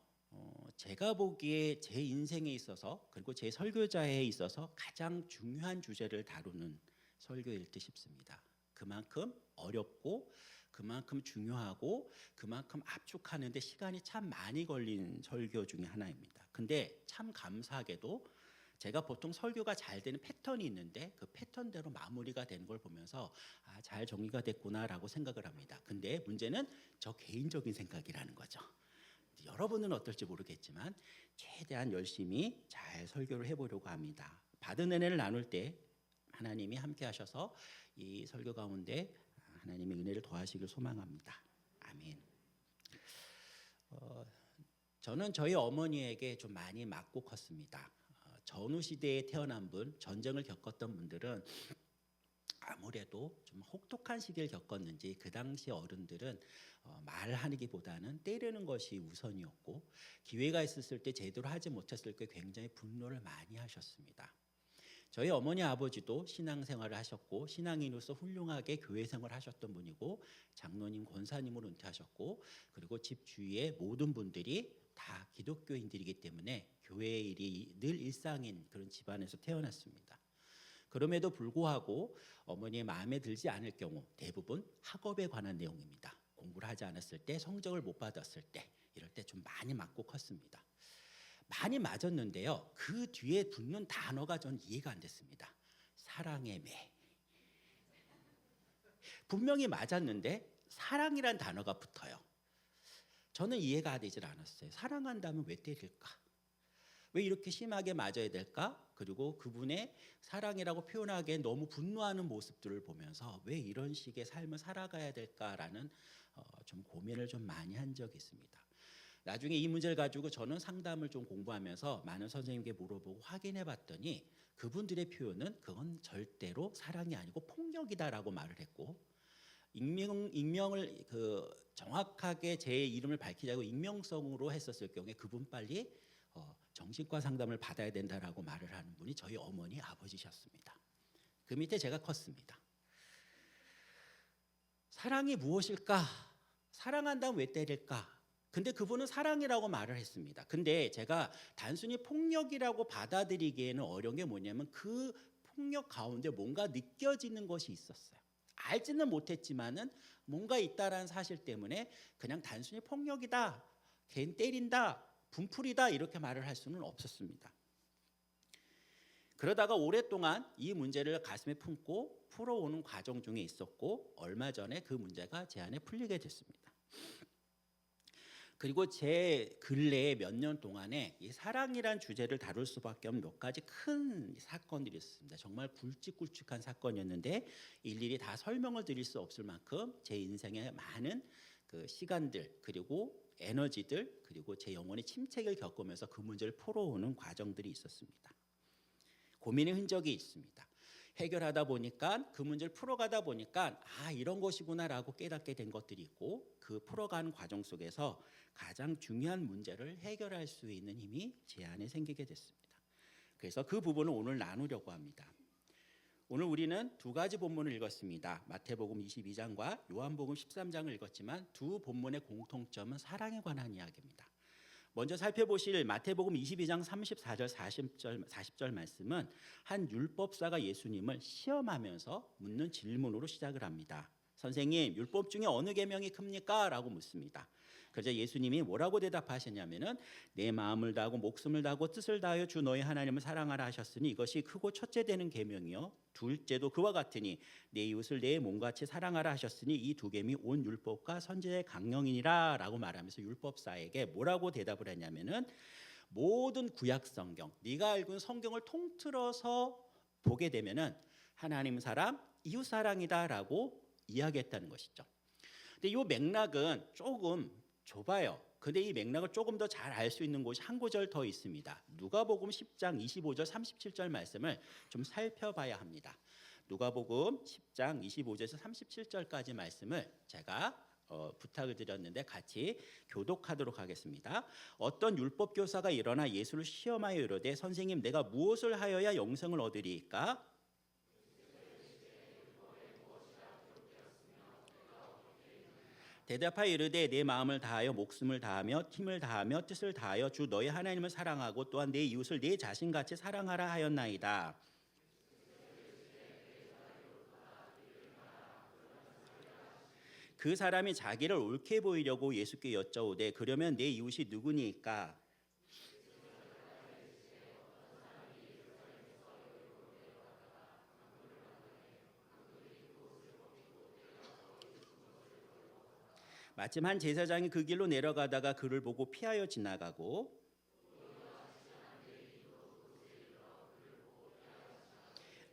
제가 보기에 제 인생에 있어서 그리고 제 설교자에 있어서 가장 중요한 주제를 다루는 설교일 듯 싶습니다. 그만큼 어렵고 그만큼 중요하고 그만큼 압축하는데 시간이 참 많이 걸린 설교 중에 하나입니다. 근데 참 감사하게도 제가 보통 설교가 잘 되는 패턴이 있는데 그 패턴대로 마무리가 되는 걸 보면서 잘 정리가 됐구나라고 생각을 합니다. 근데 문제는 저 개인적인 생각이라는 거죠. 여러분은 어떨지 모르겠지만 최대한 열심히 잘 설교를 해보려고 합니다. 받은 은혜를 나눌 때 하나님이 함께 하셔서 이 설교 가운데 하나님의 은혜를 더하시길 소망합니다. 아멘. 저는 저희 어머니에게 좀 많이 맞고 컸습니다. 전후 시대에 태어난 분, 전쟁을 겪었던 분들은 아무래도 좀 혹독한 시기를 겪었는지 그 당시 어른들은 말하기보다는 때리는 것이 우선이었고 기회가 있었을 때 제대로 하지 못했을 때 굉장히 분노를 많이 하셨습니다. 저희 어머니 아버지도 신앙생활을 하셨고 신앙인으로서 훌륭하게 교회 생활을 하셨던 분이고 장로님 권사님으로 은퇴하셨고 그리고 집 주위의 모든 분들이 다 기독교인들이기 때문에 교회 일이 늘 일상인 그런 집안에서 태어났습니다. 그럼에도 불구하고 어머니의 마음에 들지 않을 경우 대부분 학업에 관한 내용입니다. 공부를 하지 않았을 때 성적을 못 받았을 때 이럴 때 좀 많이 맞고 컸습니다. 많이 맞았는데요. 그 뒤에 붙는 단어가 전 이해가 안 됐습니다. 사랑의 매. 분명히 맞았는데 사랑이란 단어가 붙어요. 저는 이해가 되질 않았어요. 사랑한다면 왜 때릴까? 왜 이렇게 심하게 맞아야 될까? 그리고 그분의 사랑이라고 표현하기에 너무 분노하는 모습들을 보면서 왜 이런 식의 삶을 살아가야 될까라는 좀 고민을 좀 많이 한 적이 있습니다. 나중에 이 문제를 가지고 저는 상담을 좀 공부하면서 많은 선생님께 물어보고 확인해 봤더니 그분들의 표현은 그건 절대로 사랑이 아니고 폭력이다라고 말을 했고 익명을 정확하게 제 이름을 밝히자고 익명성으로 했었을 경우에 그분 빨리 정신과 상담을 받아야 된다라고 말을 하는 분이 저희 어머니 아버지셨습니다. 그 밑에 제가 컸습니다. 사랑이 무엇일까? 사랑한다면 왜 때릴까? 근데 그분은 사랑이라고 말을 했습니다. 근데 제가 단순히 폭력이라고 받아들이기에는 어려운 게 뭐냐면 그 폭력 가운데 뭔가 느껴지는 것이 있었어요. 알지는 못했지만은 뭔가 있다라는 사실 때문에 그냥 단순히 폭력이다, 걔는 때린다, 분풀이다 이렇게 말을 할 수는 없었습니다. 그러다가 오랫동안 이 문제를 가슴에 품고 풀어오는 과정 중에 있었고 얼마 전에 그 문제가 제 안에 풀리게 됐습니다. 그리고 제 근래에 몇 년 동안에 이 사랑이란 주제를 다룰 수밖에 없는 몇 가지 큰 사건들이 있었습니다. 정말 굵직굵직한 사건이었는데 일일이 다 설명을 드릴 수 없을 만큼 제 인생에 많은 그 시간들 그리고 에너지들 그리고 제 영혼의 침체를 겪으면서 그 문제를 풀어오는 과정들이 있었습니다. 고민의 흔적이 있습니다. 해결하다 보니까 그 문제를 풀어가다 보니까 이런 것이구나라고 깨닫게 된 것들이 있고 그 풀어가는 과정 속에서 가장 중요한 문제를 해결할 수 있는 힘이 제 안에 생기게 됐습니다. 그래서 그 부분을 오늘 나누려고 합니다. 오늘 우리는 두 가지 본문을 읽었습니다. 마태복음 22장과 요한복음 13장을 읽었지만 두 본문의 공통점은 사랑에 관한 이야기입니다. 먼저 살펴보실 마태복음 22장 34절 40절 말씀은 한 율법사가 예수님을 시험하면서 묻는 질문으로 시작을 합니다. 선생님, 율법 중에 어느 계명이 큽니까? 라고 묻습니다. 그래서 예수님이 뭐라고 대답하셨냐면은 내 마음을 다하고 목숨을 다하고 뜻을 다하여 주 너희 하나님을 사랑하라 하셨으니 이것이 크고 첫째 되는 계명이요 둘째도 그와 같으니 내 이웃을 내 몸같이 사랑하라 하셨으니 이 두 계명이 온 율법과 선지자의 강령이니라라고 말하면서 율법사에게 뭐라고 대답을 했냐면은 모든 구약 성경, 네가 알고 있는 성경을 통틀어서 보게 되면은 하나님 사랑, 이웃 사랑이다라고 이야기했다는 것이죠. 근데 이 맥락은 조금 좁아요. 근데 이 맥락을 조금 더 잘 알 수 있는 곳이 한 구절 더 있습니다. 누가복음 10장 25절 37절 말씀을 좀 살펴봐야 합니다. 누가복음 10장 25절에서 37절까지 말씀을 제가 부탁을 드렸는데 같이 교독하도록 하겠습니다. 어떤 율법 교사가 일어나 예수를 시험하여 이르되 선생님 내가 무엇을 하여야 영생을 얻으리이까? 대답하여 이르되 내 마음을 다하여 목숨을 다하며 힘을 다하며 뜻을 다하여 주 너희 하나님을 사랑하고 또한 내 이웃을 내 자신같이 사랑하라 하였나이다. 그 사람이 자기를 옳게 보이려고 예수께 여쭤오되 그러면 내 이웃이 누구니까? 마침 한 제사장이 그 길로 내려가다가 그를 보고 피하여 지나가고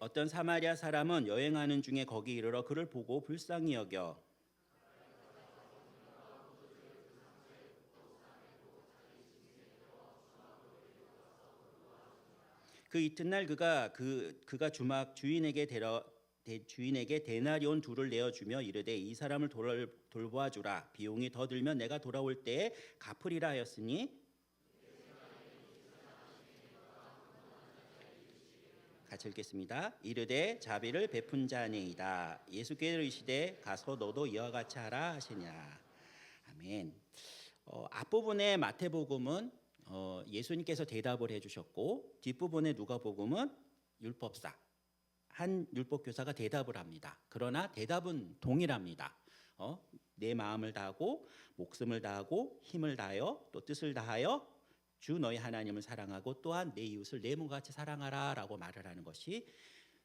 어떤 사마리아 사람은 여행하는 중에 거기 이르러 그를 보고 불쌍히 여겨 그 이튿날 그가 주인에게 데나리온 둘을 내어주며 이르되 이 사람을 돌보아 주라. 비용이 더 들면 내가 돌아올 때에 갚으리라 하였으니 같이 읽겠습니다. 이르되 자비를 베푼 자니이다. 예수께 이르시되 가서 너도 이와 같이 하라 하시니라. 아멘. 앞부분의 마태복음은 예수님께서 대답을 해주셨고 뒷부분의 누가복음은 율법사 한 율법 교사가 대답을 합니다. 그러나 대답은 동일합니다. 내 마음을 다하고 목숨을 다하고 힘을 다하여 또 뜻을 다하여 주 너희 하나님을 사랑하고 또한 내 이웃을 내 몸같이 사랑하라라고 말을 하는 것이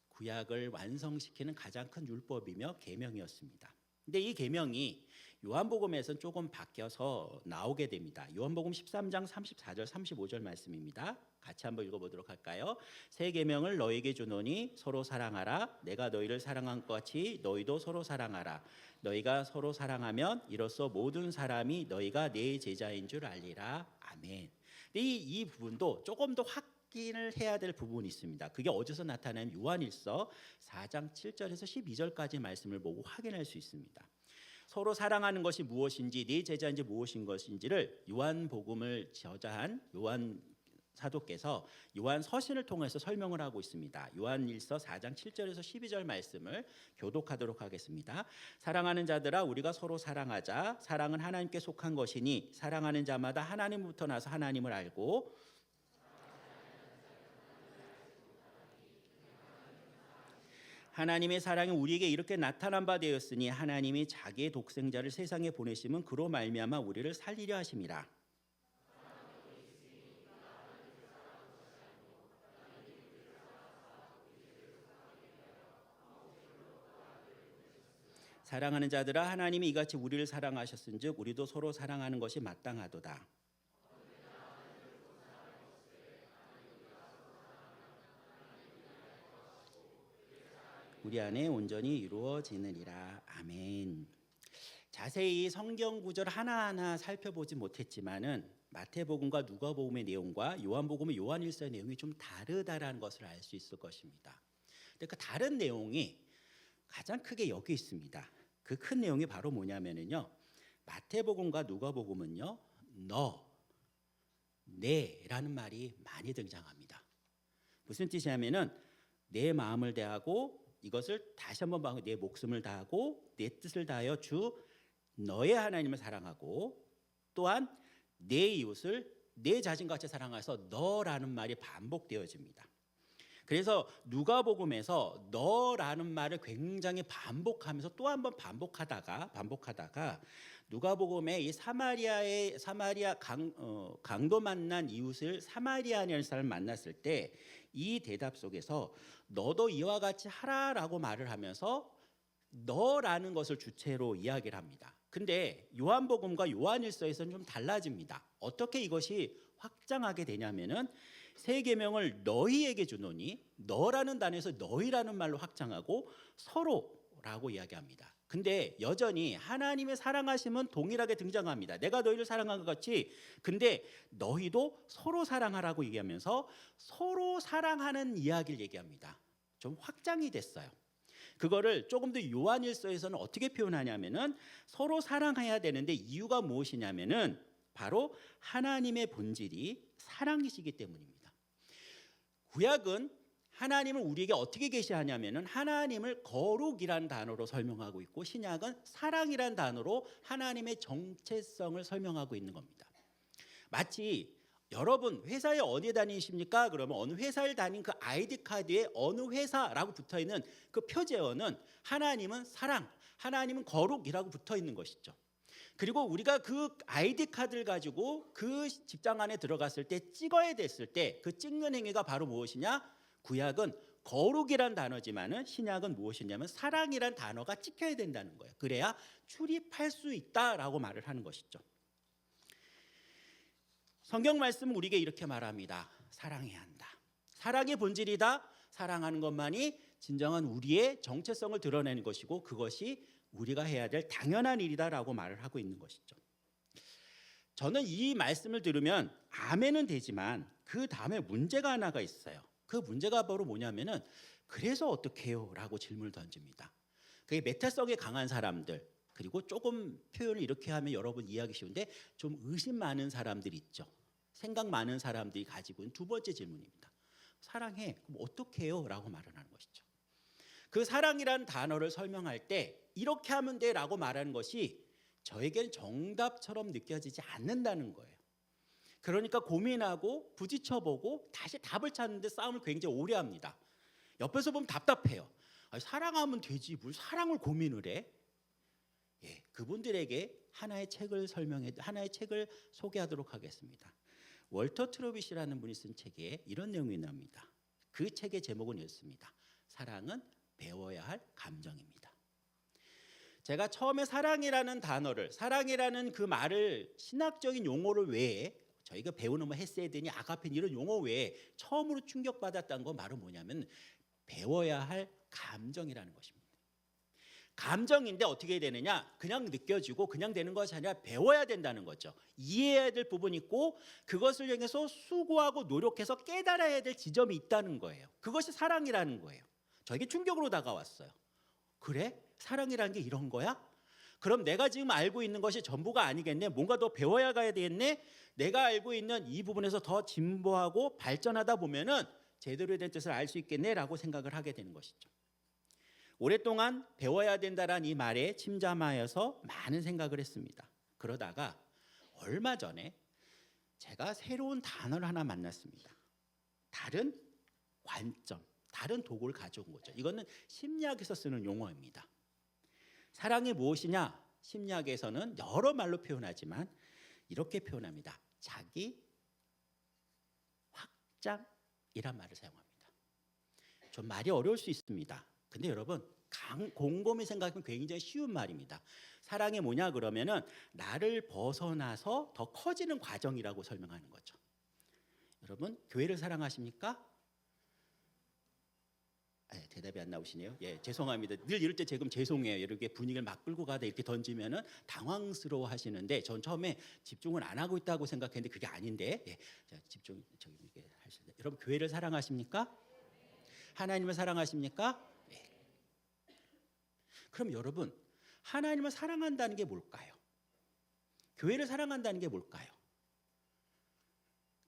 구약을 완성시키는 가장 큰 율법이며 계명이었습니다. 근데 이 계명이 요한복음에서는 조금 바뀌어서 나오게 됩니다. 요한복음 13장 34절 35절 말씀입니다. 같이 한번 읽어보도록 할까요? 새 계명을 너희에게 주노니 서로 사랑하라. 내가 너희를 사랑한 것 같이 너희도 서로 사랑하라. 너희가 서로 사랑하면 이로써 모든 사람이 너희가 내 제자인 줄 알리라. 아멘. 근데 이 부분도 조금 더 확인을 해야 될 부분이 있습니다. 그게 어디서 나타나는 요한일서 4장 7절에서 12절까지 말씀을 보고 확인할 수 있습니다. 서로 사랑하는 것이 무엇인지 네 제자인지 무엇인 것인지를 요한복음을 저자한 요한 사도께서 요한 서신을 통해서 설명을 하고 있습니다. 요한일서 4장 7절에서 12절 말씀을 교독하도록 하겠습니다. 사랑하는 자들아 우리가 서로 사랑하자. 사랑은 하나님께 속한 것이니 사랑하는 자마다 하나님부터 나서 하나님을 알고 하나님의 사랑이 우리에게 이렇게 나타난 바 되었으니 하나님이 자기의 독생자를 세상에 보내심은 그로 말미암아 우리를 살리려 하심이라. 사랑하는 자들아 하나님이 이같이 우리를 사랑하셨은즉 우리도 서로 사랑하는 것이 마땅하도다. 우리 안에 온전히 이루어지느니라. 아멘. 자세히 성경 구절 하나하나 살펴보지 못했지만은 마태복음과 누가복음의 내용과 요한복음의 요한일서의 내용이 좀 다르다라는 것을 알 수 있을 것입니다. 근데 그 다른 내용이 가장 크게 여기 있습니다. 그 큰 내용이 바로 뭐냐면은요. 마태복음과 누가복음은요. 너, 내라는 말이 많이 등장합니다. 무슨 뜻이냐면은 내 마음을 다하고 이것을 다시 한번 봐도 내 목숨을 다하고 내 뜻을 다하여 주 너의 하나님을 사랑하고 또한 내 이웃을 내 자신같이 사랑해서 너라는 말이 반복되어집니다. 그래서 누가복음에서 너라는 말을 굉장히 반복하면서 또 한 번 반복하다가 누가복음에 이 사마리아 강도 만난 이웃을 사마리아인이라는 사람을 만났을 때 이 대답 속에서 너도 이와 같이 하라라고 말을 하면서 너라는 것을 주체로 이야기를 합니다. 근데 요한복음과 요한일서에서는 좀 달라집니다. 어떻게 이것이 확장하게 되냐면은 세 계명을 너희에게 주노니 너라는 단어에서 너희라는 말로 확장하고 서로라고 이야기합니다. 근데 여전히 하나님의 사랑하심은 동일하게 등장합니다. 내가 너희를 사랑한 것 같이 근데 너희도 서로 사랑하라고 얘기하면서 서로 사랑하는 이야기를 얘기합니다. 좀 확장이 됐어요. 그거를 조금 더 요한일서에서는 어떻게 표현하냐면은 서로 사랑해야 되는데 이유가 무엇이냐면은 바로 하나님의 본질이 사랑이시기 때문입니다. 구약은 하나님을 우리에게 어떻게 계시하냐면은 하나님을 거룩이란 단어로 설명하고 있고 신약은 사랑이란 단어로 하나님의 정체성을 설명하고 있는 겁니다. 마치 여러분 회사에 어디에 다니십니까? 그러면 어느 회사를 다닌 그 아이디 카드에 어느 회사라고 붙어 있는 그 표제어는 하나님은 사랑, 하나님은 거룩이라고 붙어 있는 것이죠. 그리고 우리가 그 아이디 카드를 가지고 그 직장 안에 들어갔을 때 찍어야 됐을 때 그 찍는 행위가 바로 무엇이냐? 구약은 거룩이란 단어지만은 신약은 무엇이냐면 사랑이란 단어가 찍혀야 된다는 거예요. 그래야 출입할 수 있다라고 말을 하는 것이죠. 성경 말씀은 우리에게 이렇게 말합니다. 사랑해야 한다. 사랑의 본질이다. 사랑하는 것만이 진정한 우리의 정체성을 드러내는 것이고 그것이 우리가 해야 될 당연한 일이다라고 말을 하고 있는 것이죠. 저는 이 말씀을 들으면 아멘은 되지만 그 다음에 문제가 하나가 있어요. 그 문제가 바로 뭐냐면은 그래서 어떻게 해요? 라고 질문을 던집니다. 그게 메타성이 강한 사람들 그리고 조금 표현을 이렇게 하면 여러분 이해하기 쉬운데 좀 의심 많은 사람들이 있죠. 생각 많은 사람들이 가지고 있는 두 번째 질문입니다. 사랑해. 그럼 어떻게 해요? 라고 말을 하는 것이죠. 그 사랑이라는 단어를 설명할 때 이렇게 하면 돼 라고 말하는 것이 저에게는 정답처럼 느껴지지 않는다는 거예요. 그러니까 고민하고 부딪혀보고 다시 답을 찾는데 싸움을 굉장히 오래 합니다. 옆에서 보면 답답해요. 아니, 사랑하면 되지 뭘 사랑을 고민을 해? 예, 그분들에게 하나의 책을 소개하도록 하겠습니다. 월터 트로빗이라는 분이 쓴 책에 이런 내용이 나옵니다. 그 책의 제목은 이렇습니다. 사랑은 배워야 할 감정입니다. 제가 처음에 사랑이라는 단어를 사랑이라는 그 말을 신학적인 용어를 외에 저희가 배우는 뭐 헤세드니 아가페니 이런 용어 외에 처음으로 충격받았다는 건 바로 뭐냐면 배워야 할 감정이라는 것입니다. 감정인데 어떻게 되느냐? 그냥 느껴지고 그냥 되는 것이 아니라 배워야 된다는 거죠. 이해해야 될 부분이 있고 그것을 향해서 수고하고 노력해서 깨달아야 될 지점이 있다는 거예요. 그것이 사랑이라는 거예요. 저에게 충격으로 다가왔어요. 그래? 사랑이라는 게 이런 거야? 그럼 내가 지금 알고 있는 것이 전부가 아니겠네. 뭔가 더 배워야 가야 되겠네. 내가 알고 있는 이 부분에서 더 진보하고 발전하다 보면은 제대로 된 뜻을 알 수 있겠네라고 생각을 하게 되는 것이죠. 오랫동안 배워야 된다라는 이 말에 침잠하여서 많은 생각을 했습니다. 그러다가 얼마 전에 제가 새로운 단어를 하나 만났습니다. 다른 관점, 다른 도구를 가져온 거죠. 이거는 심리학에서 쓰는 용어입니다. 사랑이 무엇이냐? 심리학에서는 여러 말로 표현하지만 이렇게 표현합니다. 자기 확장이란 말을 사용합니다. 좀 말이 어려울 수 있습니다. 근데 여러분 곰곰이 생각하면 굉장히 쉬운 말입니다. 사랑이 뭐냐 그러면은 나를 벗어나서 더 커지는 과정이라고 설명하는 거죠. 여러분 교회를 사랑하십니까? 대답이 안 나오시네요. 예, 죄송합니다. 늘 이럴 때 지금 죄송해요. 이렇게 분위기를 막 끌고 가다 이렇게 던지면은 당황스러워 하시는데 전 처음에 집중을 안 하고 있다고 생각했는데 그게 아닌데 예, 자, 집중 저기 이렇게 하시는데 여러분 교회를 사랑하십니까? 하나님을 사랑하십니까? 예. 그럼 여러분 하나님을 사랑한다는 게 뭘까요? 교회를 사랑한다는 게 뭘까요?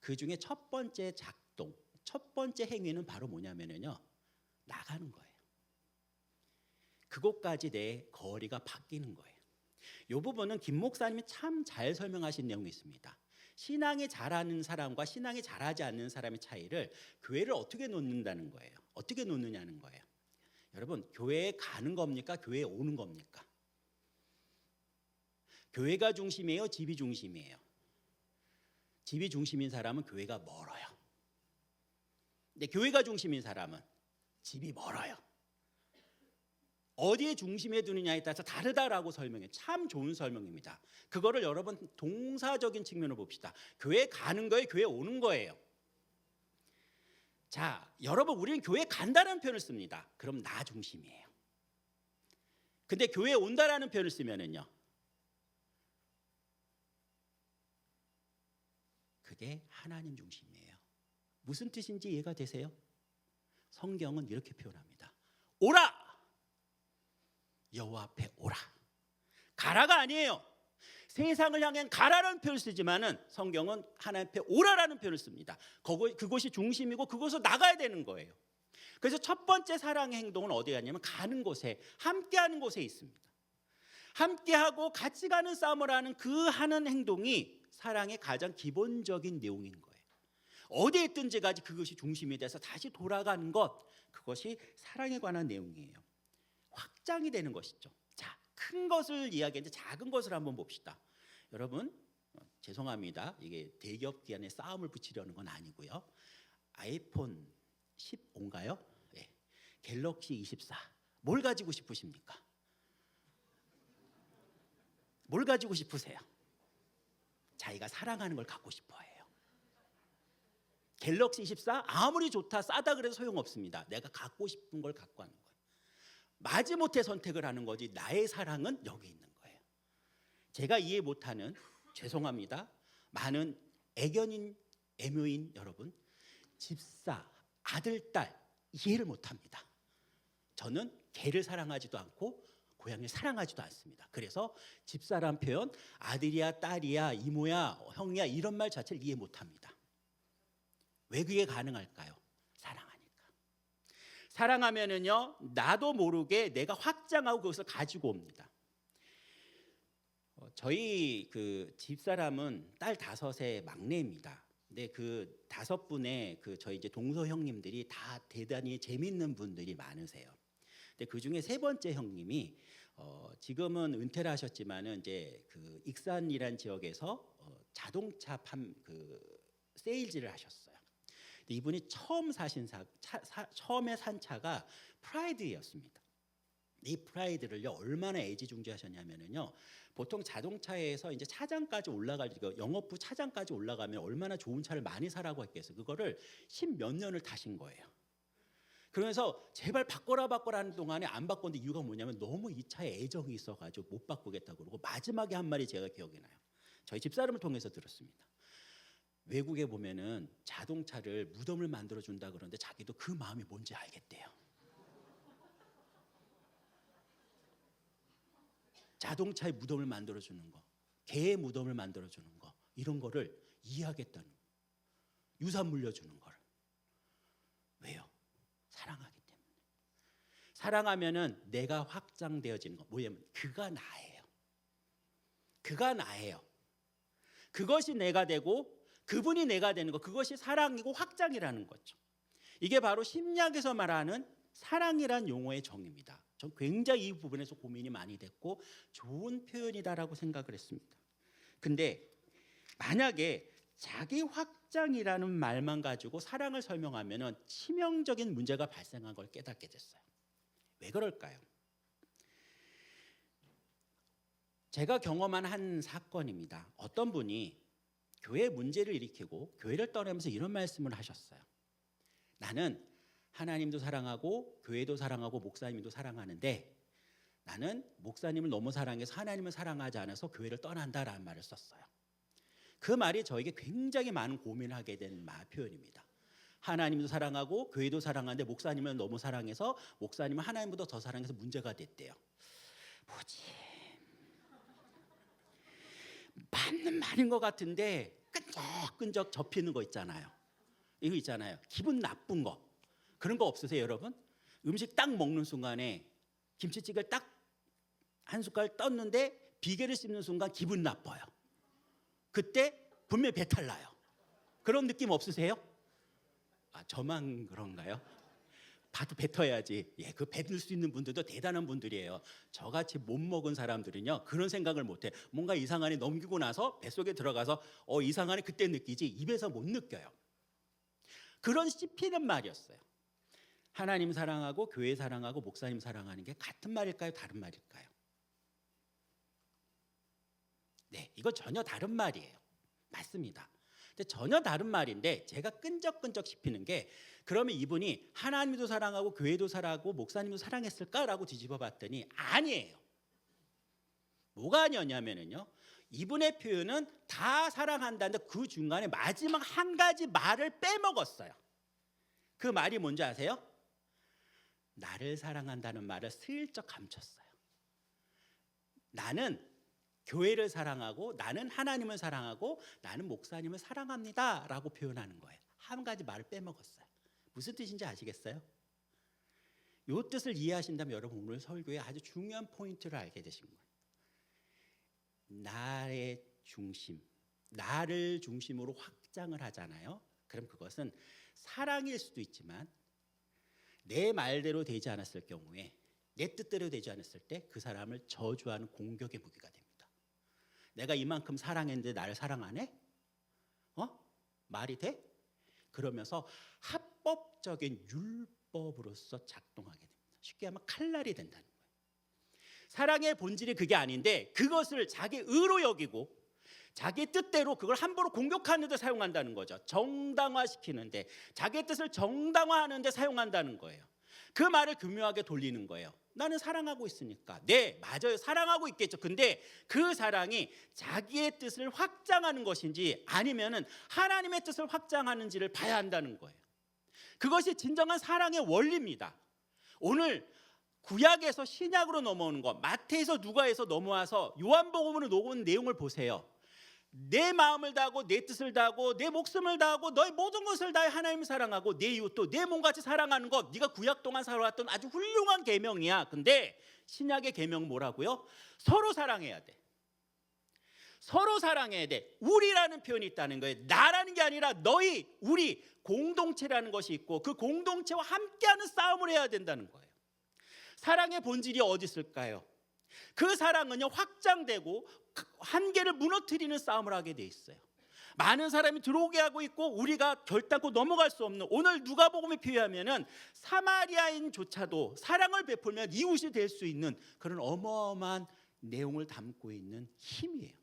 그 중에 첫 번째 작동, 첫 번째 행위는 바로 뭐냐면요. 나가는 거예요. 그곳까지 내 거리가 바뀌는 거예요. 이 부분은 김 목사님이 참 잘 설명하신 내용이 있습니다. 신앙이 잘하는 사람과 신앙이 잘하지 않는 사람의 차이를 교회를 어떻게 놓는다는 거예요. 어떻게 놓느냐는 거예요. 여러분, 교회에 가는 겁니까? 교회에 오는 겁니까? 교회가 중심이에요? 집이 중심이에요? 집이 중심인 사람은 교회가 멀어요. 근데 교회가 중심인 사람은 집이 멀어요. 어디에 중심에 두느냐에 따라서 다르다라고 설명해요. 참 좋은 설명입니다. 그거를 여러분 동사적인 측면으로 봅시다. 교회 가는 거예요? 교회 오는 거예요? 자, 여러분, 우리는 교회 간다는 표현을 씁니다. 그럼 나 중심이에요. 근데 교회 온다라는 표현을 쓰면은요, 그게 하나님 중심이에요. 무슨 뜻인지 이해가 되세요? 성경은 이렇게 표현합니다. 오라! 여호와 앞에 오라. 가라가 아니에요. 세상을 향한 가라라는 표현을 쓰지만은 성경은 하나님 앞에 오라라는 표현을 씁니다. 그곳이 중심이고 그곳으로 나가야 되는 거예요. 그래서 첫 번째 사랑의 행동은 어디에 가냐면 가는 곳에, 함께하는 곳에 있습니다. 함께하고 같이 가는 싸움을 하는 그 하는 행동이 사랑의 가장 기본적인 내용인 거예요. 어디에 있든지 가지 그것이 중심이 돼서 다시 돌아가는 것, 그것이 사랑에 관한 내용이에요. 확장이 되는 것이죠. 자, 큰 것을 이야기했는데 작은 것을 한번 봅시다. 여러분, 죄송합니다. 이게 대기업 기관에 싸움을 붙이려는 건 아니고요. 아이폰 15인가요? 네. 갤럭시 24. 뭘 가지고 싶으십니까? 뭘 가지고 싶으세요? 자기가 사랑하는 걸 갖고 싶어 해요. 갤럭시 24 아무리 좋다, 싸다 그래도 소용없습니다. 내가 갖고 싶은 걸 갖고 하는 거예요. 마지못해 선택을 하는 거지 나의 사랑은 여기 있는 거예요. 제가 이해 못하는, 죄송합니다, 많은 애견인, 애묘인 여러분, 집사, 아들, 딸 이해를 못합니다. 저는 개를 사랑하지도 않고 고양이를 사랑하지도 않습니다. 그래서 집사란 표현, 아들이야, 딸이야, 이모야, 형이야 이런 말 자체를 이해 못합니다. 왜 그게 가능할까요? 사랑하면은요, 나도 모르게 내가 확장하고 그것을 가지고 옵니다. 저희 그 집사람은 딸 5의 막내입니다. 근데 그 5분의 그 저희 이제 동서 형님들이 다 대단히 재밌는 분들이 많으세요. 근데 그 중에 3번째 형님이 지금은 은퇴를 하셨지만은 이제 그 익산이란 지역에서 자동차 세일즈를 하셨어요. 이분이 처음에 산 차가 프라이드였습니다. 이 프라이드를요 얼마나 애지중지하셨냐면요, 보통 자동차에서 이제 차장까지 영업부 차장까지 올라가면 얼마나 좋은 차를 많이 사라고 했겠어요. 그거를 10몇 년을 타신 거예요. 그러면서 제발 바꿔라 하는 동안에 안 바꿨는데 이유가 뭐냐면 너무 이 차에 애정이 있어가지고 못 바꾸겠다고 그러고 마지막에 한 말이 제가 기억이 나요. 저희 집사람을 통해서 들었습니다. 외국에 보면은 자동차를 무덤을 만들어 준다 그러는데 자기도 그 마음이 뭔지 알겠대요. 자동차의 무덤을 만들어 주는 거, 개의 무덤을 만들어 주는 거, 이런 거를 이해하겠다는 거. 유산 물려주는 걸. 왜요? 사랑하기 때문에. 사랑하면은 내가 확장되어지는 거. 뭐냐면 그가 나예요. 그가 나예요. 그것이 내가 되고 그분이 내가 되는 거, 그것이 사랑이고 확장이라는 거죠. 이게 바로 신약에서 말하는 사랑이란 용어의 정의입니다. 전 굉장히 이 부분에서 고민이 많이 됐고 좋은 표현이다라고 생각을 했습니다. 근데 만약에 자기 확장이라는 말만 가지고 사랑을 설명하면 치명적인 문제가 발생한 걸 깨닫게 됐어요. 왜 그럴까요? 제가 경험한 한 사건입니다. 어떤 분이 교회 문제를 일으키고 교회를 떠나면서 이런 말씀을 하셨어요. 나는 하나님도 사랑하고 교회도 사랑하고 목사님도 사랑하는데 나는 목사님을 너무 사랑해서 하나님을 사랑하지 않아서 교회를 떠난다라는 말을 썼어요. 그 말이 저에게 굉장히 많은 고민을 하게 된 표현입니다. 하나님도 사랑하고 교회도 사랑하는데 목사님을 너무 사랑해서 목사님은 하나님보다 더 사랑해서 문제가 됐대요. 뭐지? 맞는 말인 것 같은데 끈적끈적 접히는 거 있잖아요. 이거 있잖아요. 기분 나쁜 거. 그런 거 없으세요, 여러분? 음식 딱 먹는 순간에 김치찌개를 딱 한 숟갈 떴는데 비계를 씹는 순간 기분 나빠요. 그때 분명히 배탈 나요. 그런 느낌 없으세요? 아, 저만 그런가요? 봐도 뱉어야지. 예, 그 뱉을 수 있는 분들도 대단한 분들이에요. 저같이 못 먹은 사람들은요 그런 생각을 못해. 뭔가 이상한에 넘기고 나서 뱃속에 들어가서 이상한에 그때 느끼지 입에서 못 느껴요. 그런 씹히는 말이었어요. 하나님 사랑하고 교회 사랑하고 목사님 사랑하는 게 같은 말일까요? 다른 말일까요? 네, 이거 전혀 다른 말이에요. 맞습니다. 근데 전혀 다른 말인데 제가 끈적끈적 씹히는 게 그러면 이분이 하나님도 사랑하고 교회도 사랑하고 목사님도 사랑했을까라고 뒤집어 봤더니 아니에요. 뭐가 아니었냐면요, 이분의 표현은 다 사랑한다는데 그 중간에 마지막 한 가지 말을 빼먹었어요. 그 말이 뭔지 아세요? 나를 사랑한다는 말을 슬쩍 감췄어요. 나는 교회를 사랑하고 나는 하나님을 사랑하고 나는 목사님을 사랑합니다 라고 표현하는 거예요. 한 가지 말을 빼먹었어요. 무슨 뜻인지 아시겠어요? 이 뜻을 이해하신다면 여러분 오늘 설교에 아주 중요한 포인트를 알게 되신 거예요. 나의 중심, 나를 중심으로 확장을 하잖아요. 그럼 그것은 사랑일 수도 있지만 내 말대로 되지 않았을 경우에, 내 뜻대로 되지 않았을 때 그 사람을 저주하는 공격의 무기가 됩니다. 내가 이만큼 사랑했는데 나를 사랑 안 해? 말이 돼? 그러면서 합법적인 율법으로서 작동하게 됩니다. 쉽게 하면 칼날이 된다는 거예요. 사랑의 본질이 그게 아닌데 그것을 자기 의로 여기고 자기 뜻대로 그걸 함부로 공격하는 데 사용한다는 거죠. 정당화시키는데, 자기 뜻을 정당화하는 데 사용한다는 거예요. 그 말을 교묘하게 돌리는 거예요. 나는 사랑하고 있으니까. 네, 맞아요. 사랑하고 있겠죠. 근데 그 사랑이 자기의 뜻을 확장하는 것인지 아니면은 하나님의 뜻을 확장하는지를 봐야 한다는 거예요. 그것이 진정한 사랑의 원리입니다. 오늘 구약에서 신약으로 넘어오는 것, 마태에서 누가에서 넘어와서 요한복음으로 넘어오는 내용을 보세요. 내 마음을 다하고 내 뜻을 다하고 내 목숨을 다하고 너의 모든 것을 다해 하나님을 사랑하고 내 이웃도 내 몸같이 사랑하는 것, 네가 구약 동안 살아왔던 아주 훌륭한 계명이야. 근데 신약의 계명은 뭐라고요? 서로 사랑해야 돼. 서로 사랑해야 돼. 우리라는 표현이 있다는 거예요. 나라는 게 아니라 너희, 우리 공동체라는 것이 있고 그 공동체와 함께하는 싸움을 해야 된다는 거예요. 사랑의 본질이 어디 있을까요? 그 사랑은요 확장되고 한계를 무너뜨리는 싸움을 하게 돼 있어요. 많은 사람이 들어오게 하고 있고 우리가 결단코 넘어갈 수 없는, 오늘 누가복음에 비유하면은 사마리아인조차도 사랑을 베풀면 이웃이 될 수 있는 그런 어마어마한 내용을 담고 있는 힘이에요.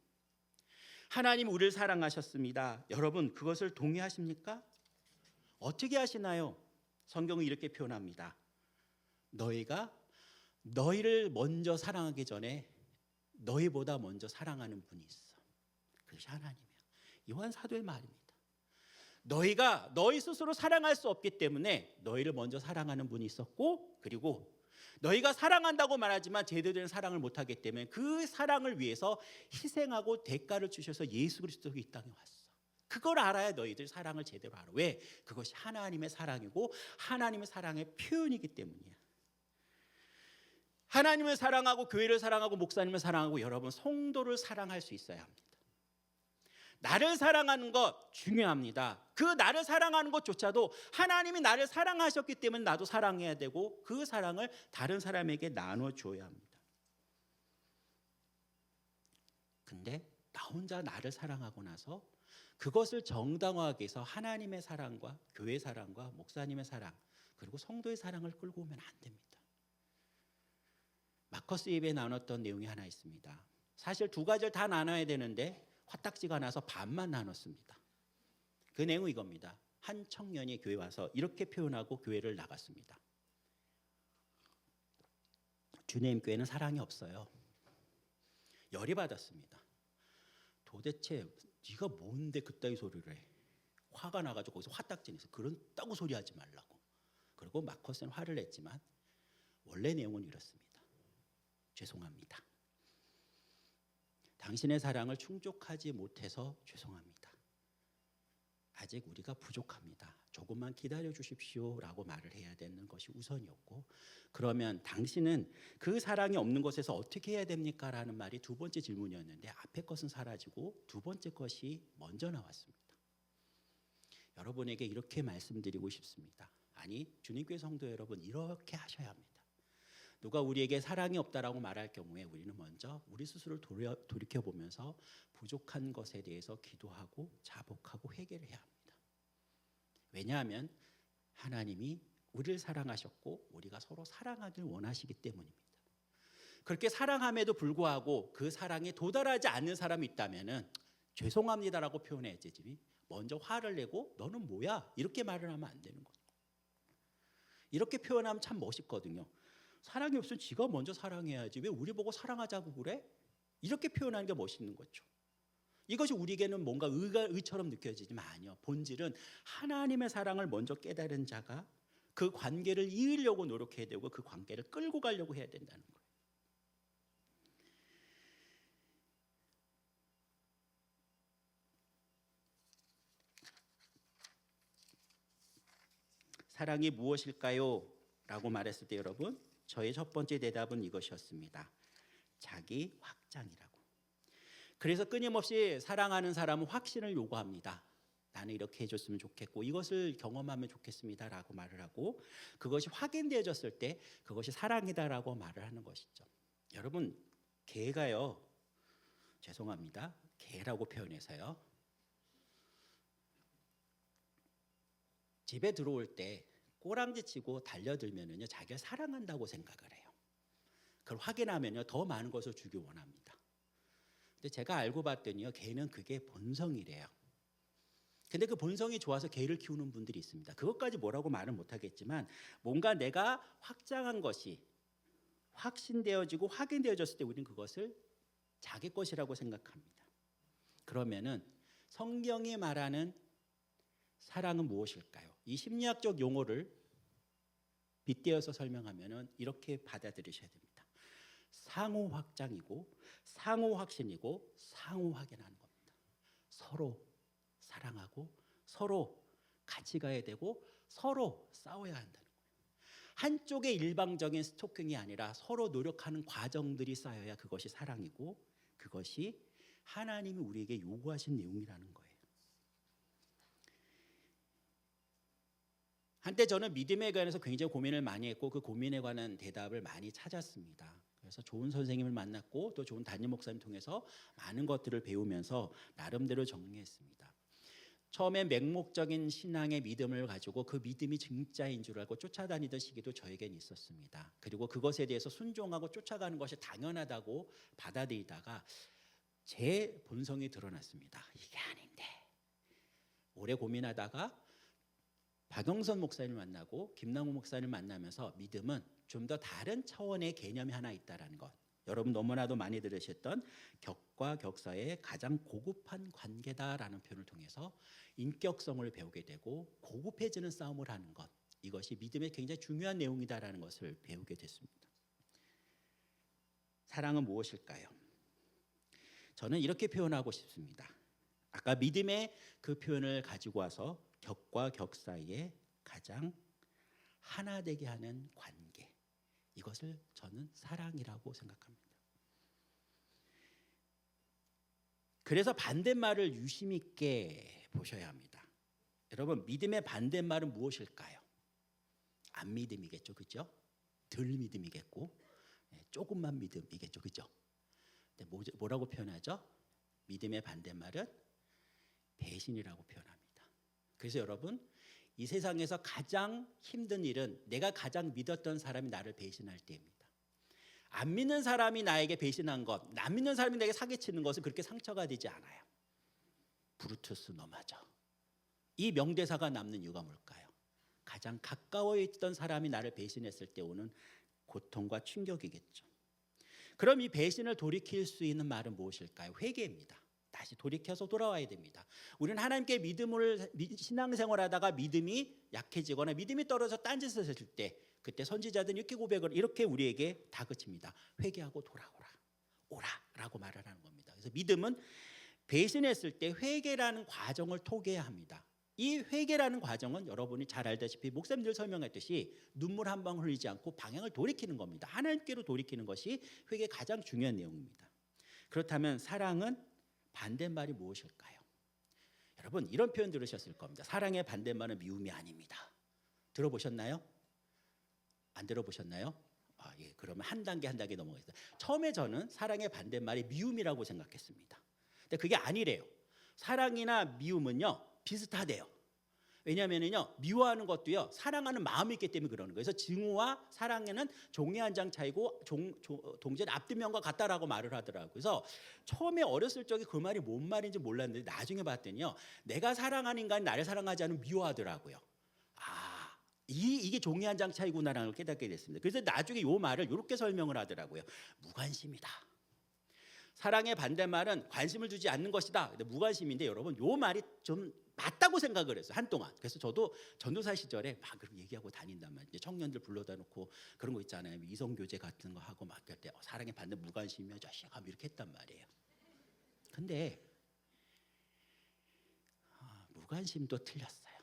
하나님 우리를 사랑하셨습니다. 여러분 그것을 동의하십니까? 어떻게 하시나요? 성경은 이렇게 표현합니다. 너희가 너희를 먼저 사랑하기 전에 너희보다 먼저 사랑하는 분이 있어. 그것이 하나님이야. 요한 사도의 말입니다. 너희가 너희 스스로 사랑할 수 없기 때문에 너희를 먼저 사랑하는 분이 있었고, 그리고 너희가 사랑한다고 말하지만 제대로 된 사랑을 못하기 때문에 그 사랑을 위해서 희생하고 대가를 주셔서 예수 그리스도가 이 땅에 왔어. 그걸 알아야 너희들 사랑을 제대로 알아. 왜? 그것이 하나님의 사랑이고 하나님의 사랑의 표현이기 때문이야. 하나님을 사랑하고 교회를 사랑하고 목사님을 사랑하고 여러분 성도를 사랑할 수 있어야 합니다. 나를 사랑하는 것 중요합니다. 그 나를 사랑하는 것조차도 하나님이 나를 사랑하셨기 때문에 나도 사랑해야 되고 그 사랑을 다른 사람에게 나눠줘야 합니다. 근데 나 혼자 나를 사랑하고 나서 그것을 정당화하기 위해서 하나님의 사랑과 교회 사랑과 목사님의 사랑 그리고 성도의 사랑을 끌고 오면 안 됩니다. 마커스 예배에 나눴던 내용이 하나 있습니다. 사실 두 가지를 다 나눠야 되는데 화딱지가 나서 반만 나눴습니다. 그 내용은 이겁니다. 한 청년이 교회 와서 이렇게 표현하고 교회를 나갔습니다. 주님 교회는 사랑이 없어요. 열이 받았습니다. 도대체 네가 뭔데 그따위 소리를 해? 화가 나가지고 거기서 화딱지 내서 그런다고 소리하지 말라고. 그리고 마커스는 화를 냈지만 원래 내용은 이렇습니다. 죄송합니다. 당신의 사랑을 충족하지 못해서 죄송합니다. 아직 우리가 부족합니다. 조금만 기다려 주십시오라고 말을 해야 되는 것이 우선이었고, 그러면 당신은 그 사랑이 없는 곳에서 어떻게 해야 됩니까? 라는 말이 두 번째 질문이었는데 앞에 것은 사라지고 두 번째 것이 먼저 나왔습니다. 여러분에게 이렇게 말씀드리고 싶습니다. 아니, 주님교회 성도 여러분, 이렇게 하셔야 합니다. 누가 우리에게 사랑이 없다라고 말할 경우에 우리는 먼저 우리 스스로를 돌이켜보면서 부족한 것에 대해서 기도하고 자복하고 회개를 해야 합니다. 왜냐하면 하나님이 우리를 사랑하셨고 우리가 서로 사랑하길 원하시기 때문입니다. 그렇게 사랑함에도 불구하고 그 사랑에 도달하지 않는 사람이 있다면 죄송합니다라고 표현해야지, 먼저 화를 내고 너는 뭐야? 이렇게 말을 하면 안 되는 거죠. 이렇게 표현하면 참 멋있거든요. 사랑이 없으면 지가 먼저 사랑해야지, 왜 우리 보고 사랑하자고 그래? 이렇게 표현하는 게 멋있는 거죠. 이것이 우리에게는 뭔가 의처럼 느껴지지만 아니요. 본질은 하나님의 사랑을 먼저 깨달은 자가 그 관계를 이으려고 노력해야 되고 그 관계를 끌고 가려고 해야 된다는 거예요. 사랑이 무엇일까요? 라고 말했을 때 여러분, 저의 첫 번째 대답은 이것이었습니다. 자기 확장이라고. 그래서 끊임없이 사랑하는 사람은 확신을 요구합니다. 나는 이렇게 해줬으면 좋겠고 이것을 경험하면 좋겠습니다라고 말을 하고, 그것이 확인되어졌을 때 그것이 사랑이다라고 말을 하는 것이죠. 여러분, 개가요, 죄송합니다, 개라고 표현해서요, 집에 들어올 때 꼬랑지 치고 달려들면은요 자기가 사랑한다고 생각을 해요. 그걸 확인하면요 더 많은 것을 주기 원합니다. 근데 제가 알고 봤더니요, 개는 그게 본성이래요. 근데 그 본성이 좋아서 개를 키우는 분들이 있습니다. 그것까지 뭐라고 말은 못하겠지만 뭔가 내가 확장한 것이 확신되어지고 확인되어졌을 때 우리는 그것을 자기 것이라고 생각합니다. 그러면은 성경이 말하는 사랑은 무엇일까요? 이 심리학적 용어를 빗대어서 설명하면은 이렇게 받아들이셔야 됩니다. 상호 확장이고 상호 확신이고 상호 확인하는 겁니다. 서로 사랑하고 서로 같이 가야 되고 서로 싸워야 한다는 거예요. 한쪽의 일방적인 스토킹이 아니라 서로 노력하는 과정들이 쌓여야 그것이 사랑이고 그것이 하나님이 우리에게 요구하신 내용이라는 거예요. 한때 저는 믿음에 관해서 굉장히 고민을 많이 했고 그 고민에 관한 대답을 많이 찾았습니다. 그래서 좋은 선생님을 만났고 또 좋은 담임 목사님 통해서 많은 것들을 배우면서 나름대로 정리했습니다. 처음에 맹목적인 신앙의 믿음을 가지고 그 믿음이 진짜인 줄 알고 쫓아다니던 시기도 저에겐 있었습니다. 그리고 그것에 대해서 순종하고 쫓아가는 것이 당연하다고 받아들이다가 제 본성이 드러났습니다. 이게 아닌데. 오래 고민하다가 박영선 목사님을 만나고 김남우 목사님을 만나면서 믿음은 좀 더 다른 차원의 개념이 하나 있다라는 것. 여러분 너무나도 많이 들으셨던 격과 격사의 가장 고급한 관계다라는 표현을 통해서 인격성을 배우게 되고 고급해지는 싸움을 하는 것. 이것이 믿음의 굉장히 중요한 내용이다라는 것을 배우게 됐습니다. 사랑은 무엇일까요? 저는 이렇게 표현하고 싶습니다. 아까 믿음의 그 표현을 가지고 와서 격과 격 사이에 가장 하나 되게 하는 관계, 이것을 저는 사랑이라고 생각합니다. 그래서 반대말을 유심 있게 보셔야 합니다. 여러분, 믿음의 반대말은 무엇일까요? 안 믿음이겠죠, 그죠? 덜 믿음이겠고 조금만 믿음이겠죠, 그죠? 근데 뭐라고 표현하죠? 믿음의 반대말은 배신이라고 표현합니다. 그래서 여러분, 이 세상에서 가장 힘든 일은 내가 가장 믿었던 사람이 나를 배신할 때입니다. 안 믿는 사람이 나에게 배신한 것, 안 믿는 사람이 내게 사기치는 것은 그렇게 상처가 되지 않아요. 브루투스 너 맞아. 이 명대사가 남는 이유가 뭘까요? 가장 가까워 있던 사람이 나를 배신했을 때 오는 고통과 충격이겠죠. 그럼 이 배신을 돌이킬 수 있는 말은 무엇일까요? 회개입니다. 다시 돌이켜서 돌아와야 됩니다. 우리는 하나님께 믿음을 신앙생활하다가 믿음이 약해지거나 믿음이 떨어져 딴짓을 했을 때 그때 선지자들은 이렇게 고백을 이렇게 우리에게 다그칩니다. 회개하고 돌아오라. 오라라고 말을 하는 겁니다. 그래서 믿음은 배신했을 때 회개라는 과정을 통해야 합니다. 이 회개라는 과정은 여러분이 잘 알다시피 목사님들 설명했듯이 눈물 한 방 흘리지 않고 방향을 돌이키는 겁니다. 하나님께로 돌이키는 것이 회개의 가장 중요한 내용입니다. 그렇다면 사랑은 반대말이 무엇일까요? 여러분 이런 표현 들으셨을 겁니다. 사랑의 반대말은 미움이 아닙니다. 들어보셨나요? 안 들어보셨나요? 예, 그러면 한 단계 넘어가겠습니다. 처음에 저는 사랑의 반대말이 미움이라고 생각했습니다. 근데 그게 아니래요. 사랑이나 미움은요 비슷하대요. 왜냐하면요 미워하는 것도요 사랑하는 마음이 있기 때문에 그러는 거예요. 그래서 증오와 사랑에는 종이 한 장 차이고 동전 앞뒤면과 같다라고 말을 하더라고요. 그래서 처음에 어렸을 적에 그 말이 뭔 말인지 몰랐는데 나중에 봤더니요 내가 사랑하는 인간이 나를 사랑하지 않으면 미워하더라고요. 이게 종이 한 장 차이구나라는 걸 깨닫게 됐습니다. 그래서 나중에 이 말을 이렇게 설명을 하더라고요. 무관심이다. 사랑의 반대말은 관심을 두지 않는 것이다. 근데 무관심인데 여러분 이 말이 좀 맞다고 생각을 했어요. 한동안. 그래서 저도 전도사 시절에 막 그렇게 얘기하고 다닌단 말이에요. 청년들 불러다 놓고 그런 거 있잖아요. 이성교제 같은 거 하고 막 그럴 때 사랑의 반대 무관심이야 자식아 이렇게 했단 말이에요. 근데 무관심도 틀렸어요.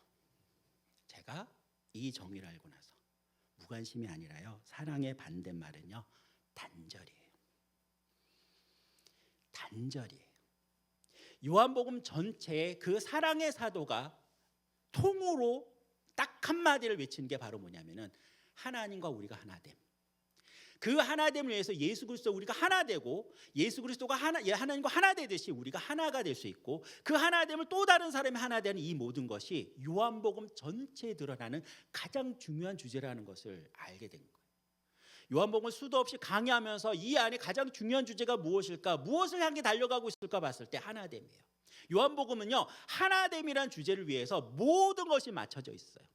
제가 이 정의를 알고 나서 무관심이 아니라요. 사랑의 반대말은요. 단절이에요. 단절이에요. 요한복음 전체에 그 사랑의 사도가 통으로 딱 한마디를 외치는 게 바로 뭐냐면은 하나님과 우리가 하나됨. 그 하나됨을 위해서 예수 그리스도 우리가 하나 되고 예수 그리스도가 하나님과 하나 되듯이 우리가 하나가 될 수 있고 그 하나됨을 또 다른 사람이 하나 되는 이 모든 것이 요한복음 전체에 드러나는 가장 중요한 주제라는 것을 알게 된 거예요. 요한복음을 수도 없이 강의하면서 이 안에 가장 중요한 주제가 무엇일까? 무엇을 향해 달려가고 있을까 봤을 때 하나됨이에요. 요한복음은요 하나됨이라는 주제를 위해서 모든 것이 맞춰져 있어요.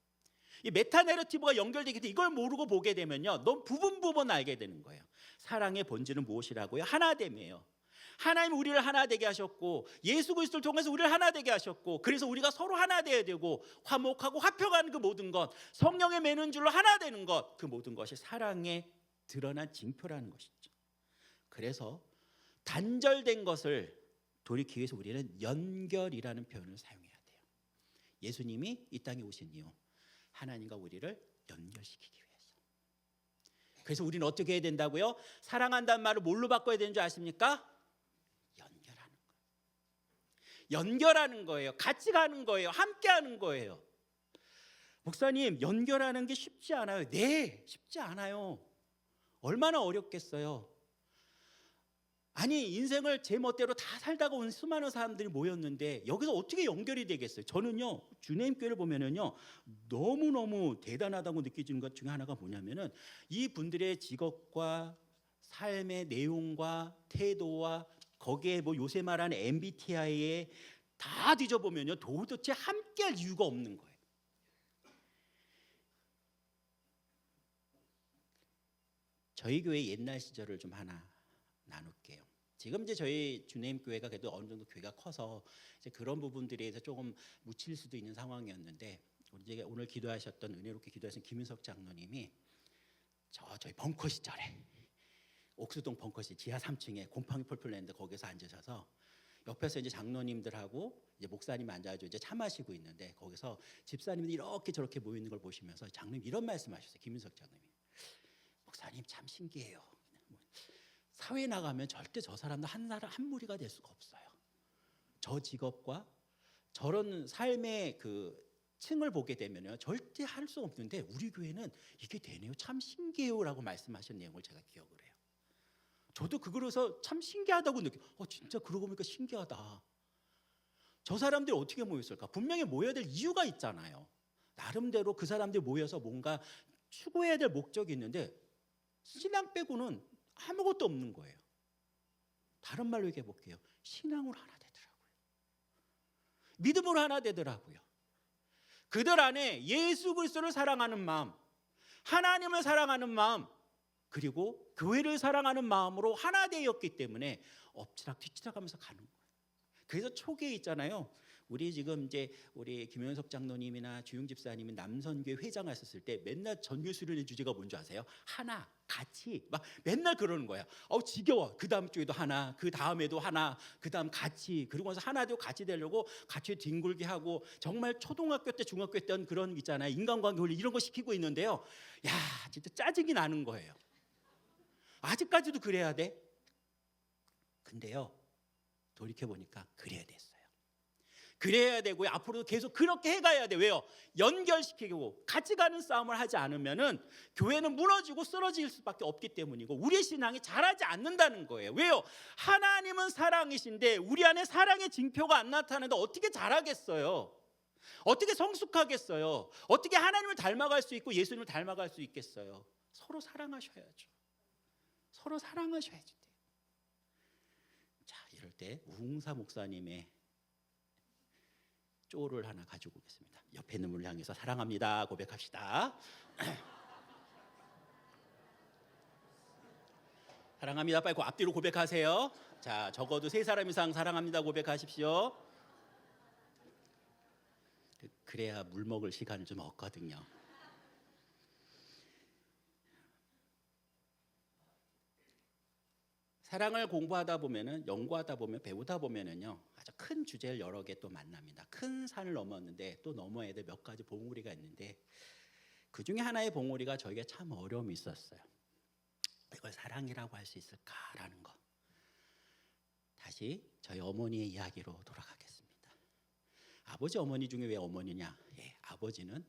이 메타 내러티브가 연결되기 때문에 이걸 모르고 보게 되면요 너무 부분 알게 되는 거예요. 사랑의 본질은 무엇이라고요? 하나됨이에요. 하나님 우리를 하나 되게 하셨고 예수 그리스도를 통해서 우리를 하나 되게 하셨고 그래서 우리가 서로 하나 되어야 되고 화목하고 화평하는 그 모든 것 성령의 매는 줄로 하나 되는 것 그 모든 것이 사랑의 드러난 징표라는 것이죠. 그래서 단절된 것을 돌이키기 위해서 우리는 연결이라는 표현을 사용해야 돼요. 예수님이 이 땅에 오신 이유 하나님과 우리를 연결시키기 위해서. 그래서 우리는 어떻게 해야 된다고요? 사랑한다는 말을 뭘로 바꿔야 되는 줄 아십니까? 연결하는 거예요. 연결하는 거예요. 같이 가는 거예요. 함께 하는 거예요. 목사님 연결하는 게 쉽지 않아요. 네, 쉽지 않아요. 얼마나 어렵겠어요. 아니 인생을 제 멋대로 다 살다가 온 수많은 사람들이 모였는데 여기서 어떻게 연결이 되겠어요? 저는요 주님 교회를 보면은요 너무너무 대단하다고 느껴지는 것 중에 하나가 뭐냐면은 이 분들의 직업과 삶의 내용과 태도와 거기에 뭐 요새 말하는 MBTI에 다 뒤져보면요 도대체 함께할 이유가 없는 거예요. 저희 교회 옛날 시절을 좀 하나 나눌게요. 지금 이제 저희 주님 교회가 그래도 어느 정도 교회가 커서 이제 그런 부분들에 대해서 조금 묻힐 수도 있는 상황이었는데 우리 오늘 기도하셨던 은혜롭게 기도하신 김윤석 장로님이 저희 벙커 시절에 옥수동 벙커시 지하 3층에 곰팡이 펄펄 내는데 거기서 앉으셔서 옆에서 이제 장로님들하고 이제 목사님 앉아가지고 이제 차 마시고 있는데 거기서 집사님들이 이렇게 저렇게 모여 있는 걸 보시면서 장로님 이런 말씀하셨어요. 김윤석 장로님이 목사님 참 신기해요. 사회에 나가면 절대 저 사람들 한 무리가 될 수가 없어요. 저 직업과 저런 삶의 그 층을 보게 되면요 절대 할 수 없는데 우리 교회는 이게 되네요. 참 신기해요라고 말씀하신 내용을 제가 기억을 해요. 저도 그거로서 참 신기하다고 느껴요. 진짜 그러고 보니까 신기하다. 저 사람들이 어떻게 모였을까? 분명히 모여야 될 이유가 있잖아요. 나름대로 그 사람들이 모여서 뭔가 추구해야 될 목적이 있는데 신앙 빼고는 아무것도 없는 거예요. 다른 말로 얘기해 볼게요. 신앙으로 하나 되더라고요. 믿음으로 하나 되더라고요. 그들 안에 예수 그리스도를 사랑하는 마음, 하나님을 사랑하는 마음, 그리고 교회를 사랑하는 마음으로 하나 되었기 때문에 엎치락 뒤치락 하면서 가는 거예요. 그래서 초기에 있잖아요. 우리 지금 이제 우리 김현석 장로님이나 주용 집사님이 남선교회 회장하셨을 때 맨날 전교 수련의 주제가 뭔지 아세요? 하나, 같이 막 맨날 그러는 거야. 지겨워. 그 다음 주에도 하나, 그 다음에도 하나, 그 다음 같이. 그러고 나서 하나 되고 같이 되려고 같이 뒹굴게 하고 정말 초등학교 때 중학교 때 했던 그런 거 있잖아요. 인간관계 원리 이런 거 시키고 있는데요. 야 진짜 짜증이 나는 거예요. 아직까지도 그래야 돼? 근데요 돌이켜보니까 그래야 됐어요. 그래야 되고요. 앞으로도 계속 그렇게 해가야 돼. 왜요? 연결시키고 같이 가는 싸움을 하지 않으면은 교회는 무너지고 쓰러질 수밖에 없기 때문이고 우리의 신앙이 자라지 않는다는 거예요. 왜요? 하나님은 사랑이신데 우리 안에 사랑의 징표가 안 나타나는데 어떻게 자라겠어요? 어떻게 성숙하겠어요? 어떻게 하나님을 닮아갈 수 있고 예수님을 닮아갈 수 있겠어요? 서로 사랑하셔야죠. 서로 사랑하셔야지 돼요. 자, 이럴 때 우흥사 목사님의 쪼를 하나 가지고 오겠습니다. 옆에 있는 분을 향해서 사랑합니다 고백합시다. 사랑합니다. 빨리 그 앞뒤로 고백하세요. 자, 적어도 3사람 이상 사랑합니다 고백하십시오. 그래야 물 먹을 시간을 좀 얻거든요. 사랑을 공부하다 보면은 연구하다 보면 배우다 보면은요 아주 큰 주제를 여러 개 또 만납니다. 큰 산을 넘었는데 또 넘어야 될 몇 가지 봉우리가 있는데 그 중에 하나의 봉우리가 저에게 참 어려움이 있었어요. 이걸 사랑이라고 할 수 있을까라는 거. 다시 저희 어머니의 이야기로 돌아가겠습니다. 아버지 어머니 중에 왜 어머니냐? 아버지는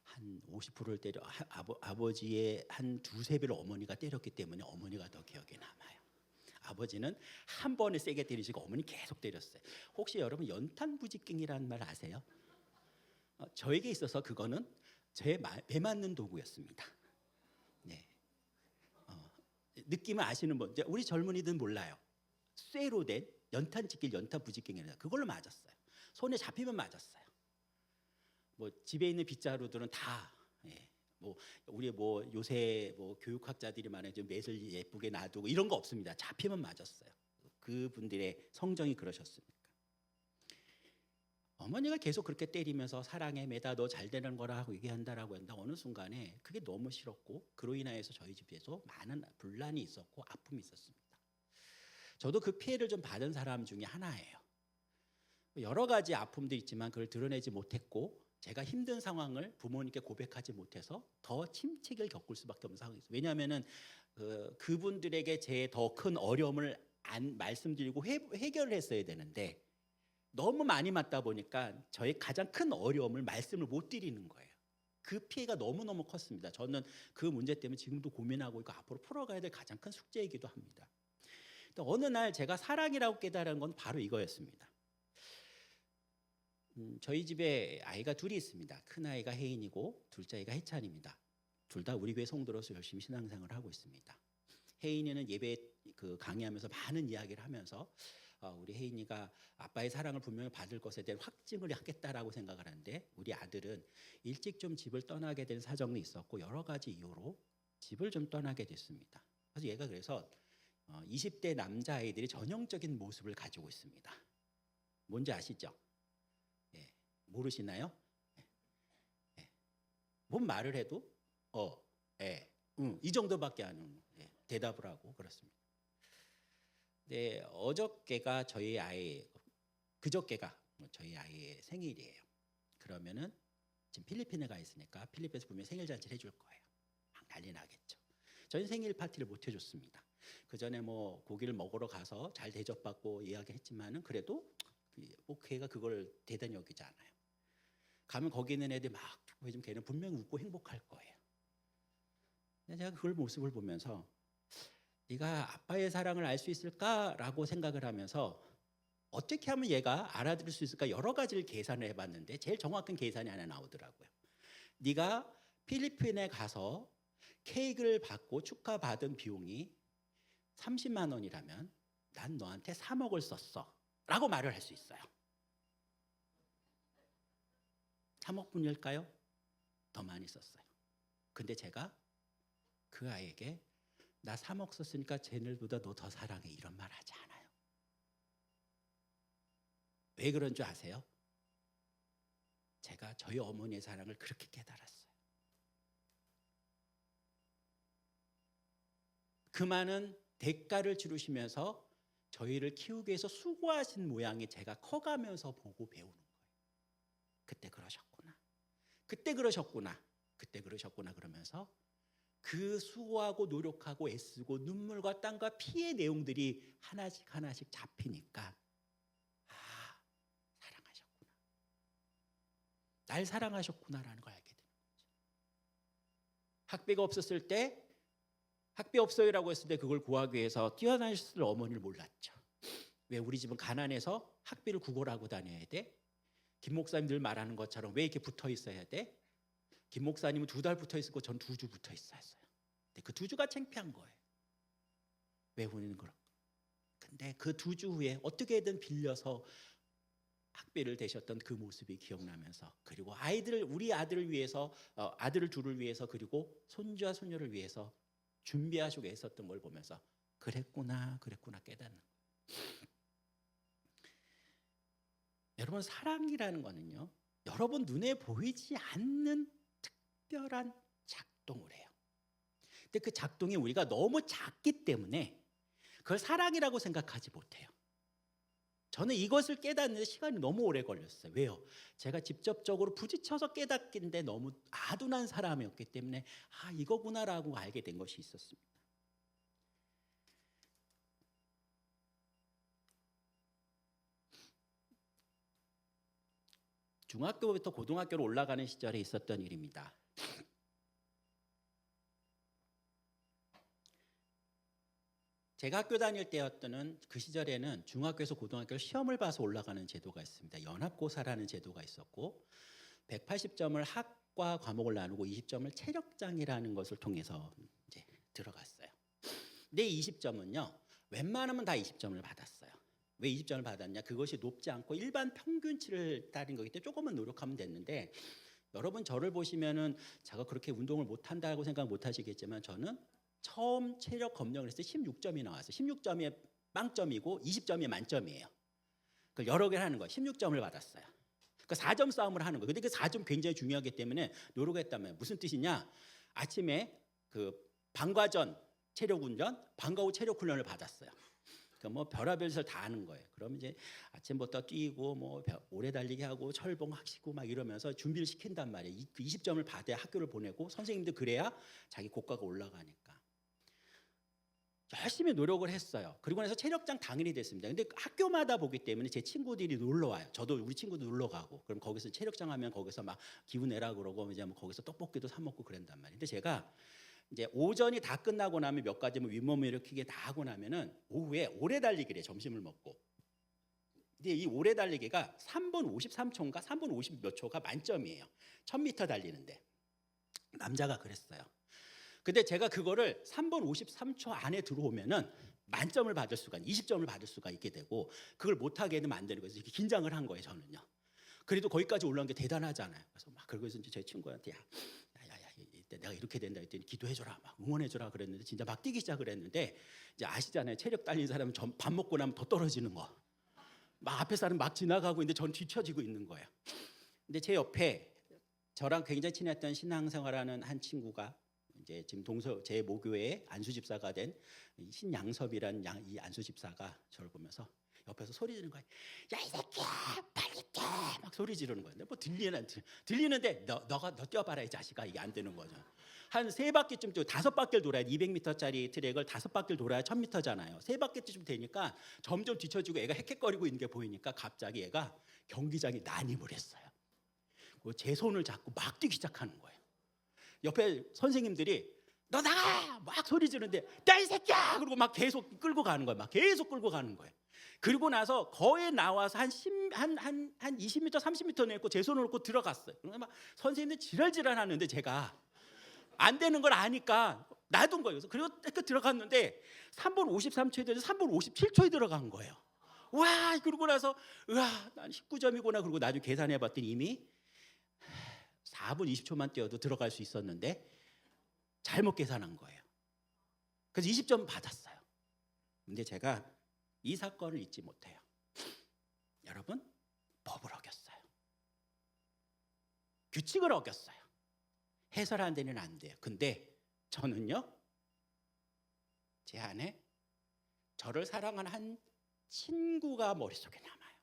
한 50%를 때려 아버지의 한 2~3배를 어머니가 때렸기 때문에 어머니가 더 기억에 남아요. 아버지는 한 번에 세게 때리시고 어머니 계속 때렸어요. 혹시 여러분 연탄부직갱이라는 말 아세요? 저에게 있어서 그거는 제 배 맞는 도구였습니다. 네. 느낌을 아시는 분, 우리 젊은이들은 몰라요. 쇠로 된 연탄직길 연탄부직갱이라 그걸로 맞았어요. 손에 잡히면 맞았어요. 뭐 집에 있는 빗자루들은 다 우리 요새 교육학자들이 말하는 좀 매를 예쁘게 놔두고 이런 거 없습니다. 잡히면 맞았어요. 그분들의 성정이 그러셨으니까. 어머니가 계속 그렇게 때리면서 사랑해 매다 너 잘 되는 거라 하고 얘기한다라고 한다. 어느 순간에 그게 너무 싫었고 그로 인하여서 저희 집에서 많은 분란이 있었고 아픔이 있었습니다. 저도 그 피해를 좀 받은 사람 중에 하나예요. 여러 가지 아픔도 있지만 그걸 드러내지 못했고 제가 힘든 상황을 부모님께 고백하지 못해서 더 침체기를 겪을 수밖에 없는 상황이었어요. 왜냐하면은 그분들에게 제 더 큰 어려움을 말씀드리고 해결을 했어야 되는데 너무 많이 맞다 보니까 저의 가장 큰 어려움을 말씀을 못 드리는 거예요. 그 피해가 너무너무 컸습니다. 저는 그 문제 때문에 지금도 고민하고 있고 앞으로 풀어가야 될 가장 큰 숙제이기도 합니다. 어느 날 제가 사랑이라고 깨달은 건 바로 이거였습니다. 저희 집에 아이가 둘이 있습니다. 큰 아이가 혜인이고 둘째 아이가 혜찬입니다. 둘 다 우리 교회 성도로서 열심히 신앙생활을 하고 있습니다. 혜인이는 예배 강의하면서 많은 이야기를 하면서 우리 혜인이가 아빠의 사랑을 분명히 받을 것에 대한 확증을 하겠다라고 생각을 하는데 우리 아들은 일찍 좀 집을 떠나게 된 사정이 있었고 여러 가지 이유로 집을 좀 떠나게 됐습니다. 그래서 얘가 그래서 20대 남자아이들이 전형적인 모습을 가지고 있습니다. 뭔지 아시죠? 모르시나요? 뭔 말을 해도 이 정도밖에 안 대답을 하고 그렇습니다. 네, 어저께가 저희 아이, 그저께가 저희 아이의 생일이에요. 그러면은 지금 필리핀에 가 있으니까 필리핀에서 분명히 생일 잔치를 해줄 거예요. 막 난리 나겠죠. 저희 생일 파티를 못 해줬습니다. 그 전에 고기를 먹으러 가서 잘 대접받고 이야기했지만은 그래도 걔가 그걸 대단히 여기지 않아요. 가면 거기 있는 애들 막 해주면 걔는 분명히 웃고 행복할 거예요. 근데 제가 그걸 모습을 보면서 네가 아빠의 사랑을 알 수 있을까라고 생각을 하면서 어떻게 하면 얘가 알아들을 수 있을까 여러 가지를 계산을 해봤는데 제일 정확한 계산이 하나 나오더라고요. 네가 필리핀에 가서 케이크를 받고 축하받은 비용이 30만 원이라면 난 너한테 3억을 썼어 라고 말을 할 수 있어요. 3억뿐일까요? 더 많이 썼어요. 근데 제가 그 아이에게 나 3억 썼으니까 쟤들보다 너 더 사랑해 이런 말 하지 않아요. 왜 그런 줄 아세요? 제가 저희 어머니의 사랑을 그렇게 깨달았어요. 그 많은 대가를 치르시면서 저희를 키우기 위해서 수고하신 모양이 제가 커가면서 보고 배우는 거예요. 그때 그러셨구나. 그때 그러셨구나. 그때 그러셨구나 그러면서 그 수고하고 노력하고 애쓰고 눈물과 땀과 피의 내용들이 하나씩 하나씩 잡히니까 사랑하셨구나. 날 사랑하셨구나라는 걸 알게 되는 거죠. 학비가 없었을 때 학비 없어요라고 했을 때 그걸 구하기 위해서 뛰어다니셨을 어머니를 몰랐죠. 왜 우리 집은 가난해서 학비를 구걸하고 다녀야 돼? 김 목사님 늘 말하는 것처럼 왜 이렇게 붙어 있어야 돼? 김 목사님은 2달 붙어 있었고 전 2주 붙어 있었어요. 근데 그 2주가 창피한 거예요. 왜 우리는 그럴까? 근데 그 2주 후에 어떻게든 빌려서 학비를 대셨던 그 모습이 기억나면서 그리고 우리 아들을 위해서 아들을 둘을 위해서 그리고 손주와 손녀를 위해서 준비하시고 애썼던 걸 보면서 그랬구나 깨닫는 거예요. 여러분 사랑이라는 거는요. 여러분 눈에 보이지 않는 특별한 작동을 해요. 근데 그 작동이 우리가 너무 작기 때문에 그걸 사랑이라고 생각하지 못해요. 저는 이것을 깨닫는 데 시간이 너무 오래 걸렸어요. 왜요? 제가 직접적으로 부딪혀서 깨닫긴데 너무 아둔한 사람이었기 때문에 이거구나라고 알게 된 것이 있었습니다. 중학교부터 고등학교로 올라가는 시절에 있었던 일입니다. 제가 학교 다닐 때였던 그 시절에는 중학교에서 고등학교 시험을 봐서 올라가는 제도가 있습니다. 연합고사라는 제도가 있었고 180점을 학과 과목을 나누고 20점을 체력장이라는 것을 통해서 이제 들어갔어요. 근데 20점은요. 웬만하면 다 20점을 받았어요. 왜 20점을 받았냐? 그것이 높지 않고 일반 평균치를 따른 거기 때문에 조금만 노력하면 됐는데 여러분 저를 보시면은 제가 그렇게 운동을 못한다고 생각 못 하시겠지만 저는 처음 체력 검정을 했을 때 16점이 나왔어요. 16점이 빵점이고 20점이 만점이에요. 그걸 여러 개를 하는 거예요. 16점을 받았어요. 그러니까 4점 싸움을 하는 거예요. 근데 그 4점 굉장히 중요하기 때문에 노력했다면 무슨 뜻이냐? 아침에 그 방과전 체력운전, 방과 후 체력훈련을 받았어요. 그러니까 뭐 별의별 짓을 다 하는 거예요. 그럼 이제 아침부터 뛰고 뭐 오래 달리기 하고 철봉 하시고 막 이러면서 준비를 시킨단 말이에요. 20점을 받아야 학교를 보내고 선생님도 그래야 자기 고과가 올라가니까. 열심히 노력을 했어요. 그리고 나서 체력장 당연히 됐습니다. 근데 학교마다 보기 때문에 제 친구들이 놀러 와요. 저도 우리 친구도 놀러 가고. 그럼 거기서 체력장 하면 거기서 막 기분 내라 그러고 이제 뭐 거기서 떡볶이도 사 먹고 그런단 말이에요. 근데 제가 이제 오전이 다 끝나고 나면 몇 가지 뭐 윗몸 일으키기 다 하고 나면은 오후에 오래 달리기를 해요. 점심을 먹고. 근데 이 오래 달리기가 3분 53초인가 3분 50 몇 초가 만점이에요. 1000m 달리는데. 남자가 그랬어요. 근데 제가 그거를 3분 53초 안에 들어오면은 만점을 받을 수가 20점을 받을 수가 있게 되고 그걸 못하게 되면 안 되는 거예요. 이렇게 긴장을 한 거예요. 저는요. 그래도 거기까지 올라온 게 대단하잖아요. 그래서 막 그러고서 이제 제 친구한테 이때 내가 이렇게 된다 했더니 기도해줘라 막 응원해줘라 그랬는데 진짜 막 뛰기 시작을 했는데 이제 아시잖아요. 체력 딸린 사람은 밥 먹고 나면 더 떨어지는 거. 막 앞에 사람 막 지나가고 있는데 전 뒤처지고 있는 거예요. 근데 제 옆에 저랑 굉장히 친했던 신앙생활하는 한 친구가 이제 지금 제 모교의 안수집사가 된 신양섭이라는 이 안수집사가 저를 보면서 옆에서 소리 지르는 거예요. 야 이 새끼야 빨리 뛰어 막 소리 지르는 거예요. 뭐 들리는데 너 뛰어봐라 이 자식아. 이게 안 되는 거죠. 한 3바퀴쯤 뛰고 5바퀴를 돌아야 200m짜리 트랙을 5바퀴를 돌아야 1000m잖아요. 3바퀴쯤 되니까 점점 뒤처지고 애가 헥헥거리고 있는 게 보이니까 갑자기 애가 경기장에 난입을 했어요. 제 손을 잡고 막 뛰기 시작하는 거예요. 옆에 선생님들이 너 나가! 막 소리 지르는데 야 이 새끼야! 그러고 막 계속 끌고 가는 거예요. 막 계속 끌고 가는 거예요. 그리고 나서 거에 나와서 한 20m, 30m 내고 제 손을 놓고 들어갔어요. 그러면 막 선생님들 지랄지랄 하는데 제가 안 되는 걸 아니까 놔둔 거예요. 그리고 딱 들어갔는데 3분 53초에 대해서 3분 57초에 들어간 거예요. 와! 그러고 나서 난 19점이구나. 그리고 나중에 계산해 봤더니 이미 4분 20초만 뛰어도 들어갈 수 있었는데 잘못 계산한 거예요. 그래서 20점 받았어요. 근데 제가 이 사건을 잊지 못해요. 여러분, 법을 어겼어요. 규칙을 어겼어요. 해설하는 데는 안 돼요. 근데 저는요, 제 안에 저를 사랑하는 한 친구가 머릿속에 남아요.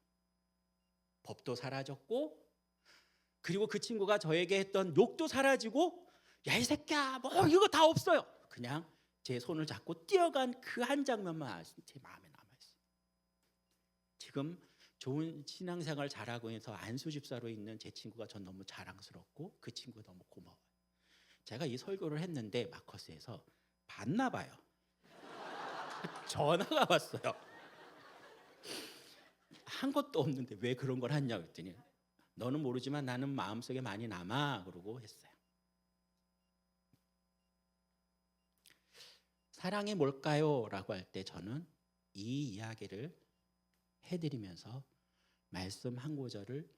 법도 사라졌고, 그리고 그 친구가 저에게 했던 욕도 사라지고, 야 이 새끼야 뭐 이거 다 없어요. 그냥 제 손을 잡고 뛰어간 그 한 장면만 제 마음에 남아있어요. 지금 좋은 신앙생활 잘하고 있어서 안수 집사로 있는 제 친구가 전 너무 자랑스럽고 그 친구가 너무 고마워요. 제가 이 설교를 했는데 마커스에서 봤나 봐요. 전화가 왔어요. 한 것도 없는데 왜 그런 걸 했냐 그랬더니 너는 모르지만 나는 마음속에 많이 남아 그러고 했어요. 사랑이 뭘까요? 라고 할 때 저는 이 이야기를 해드리면서 말씀 한 구절을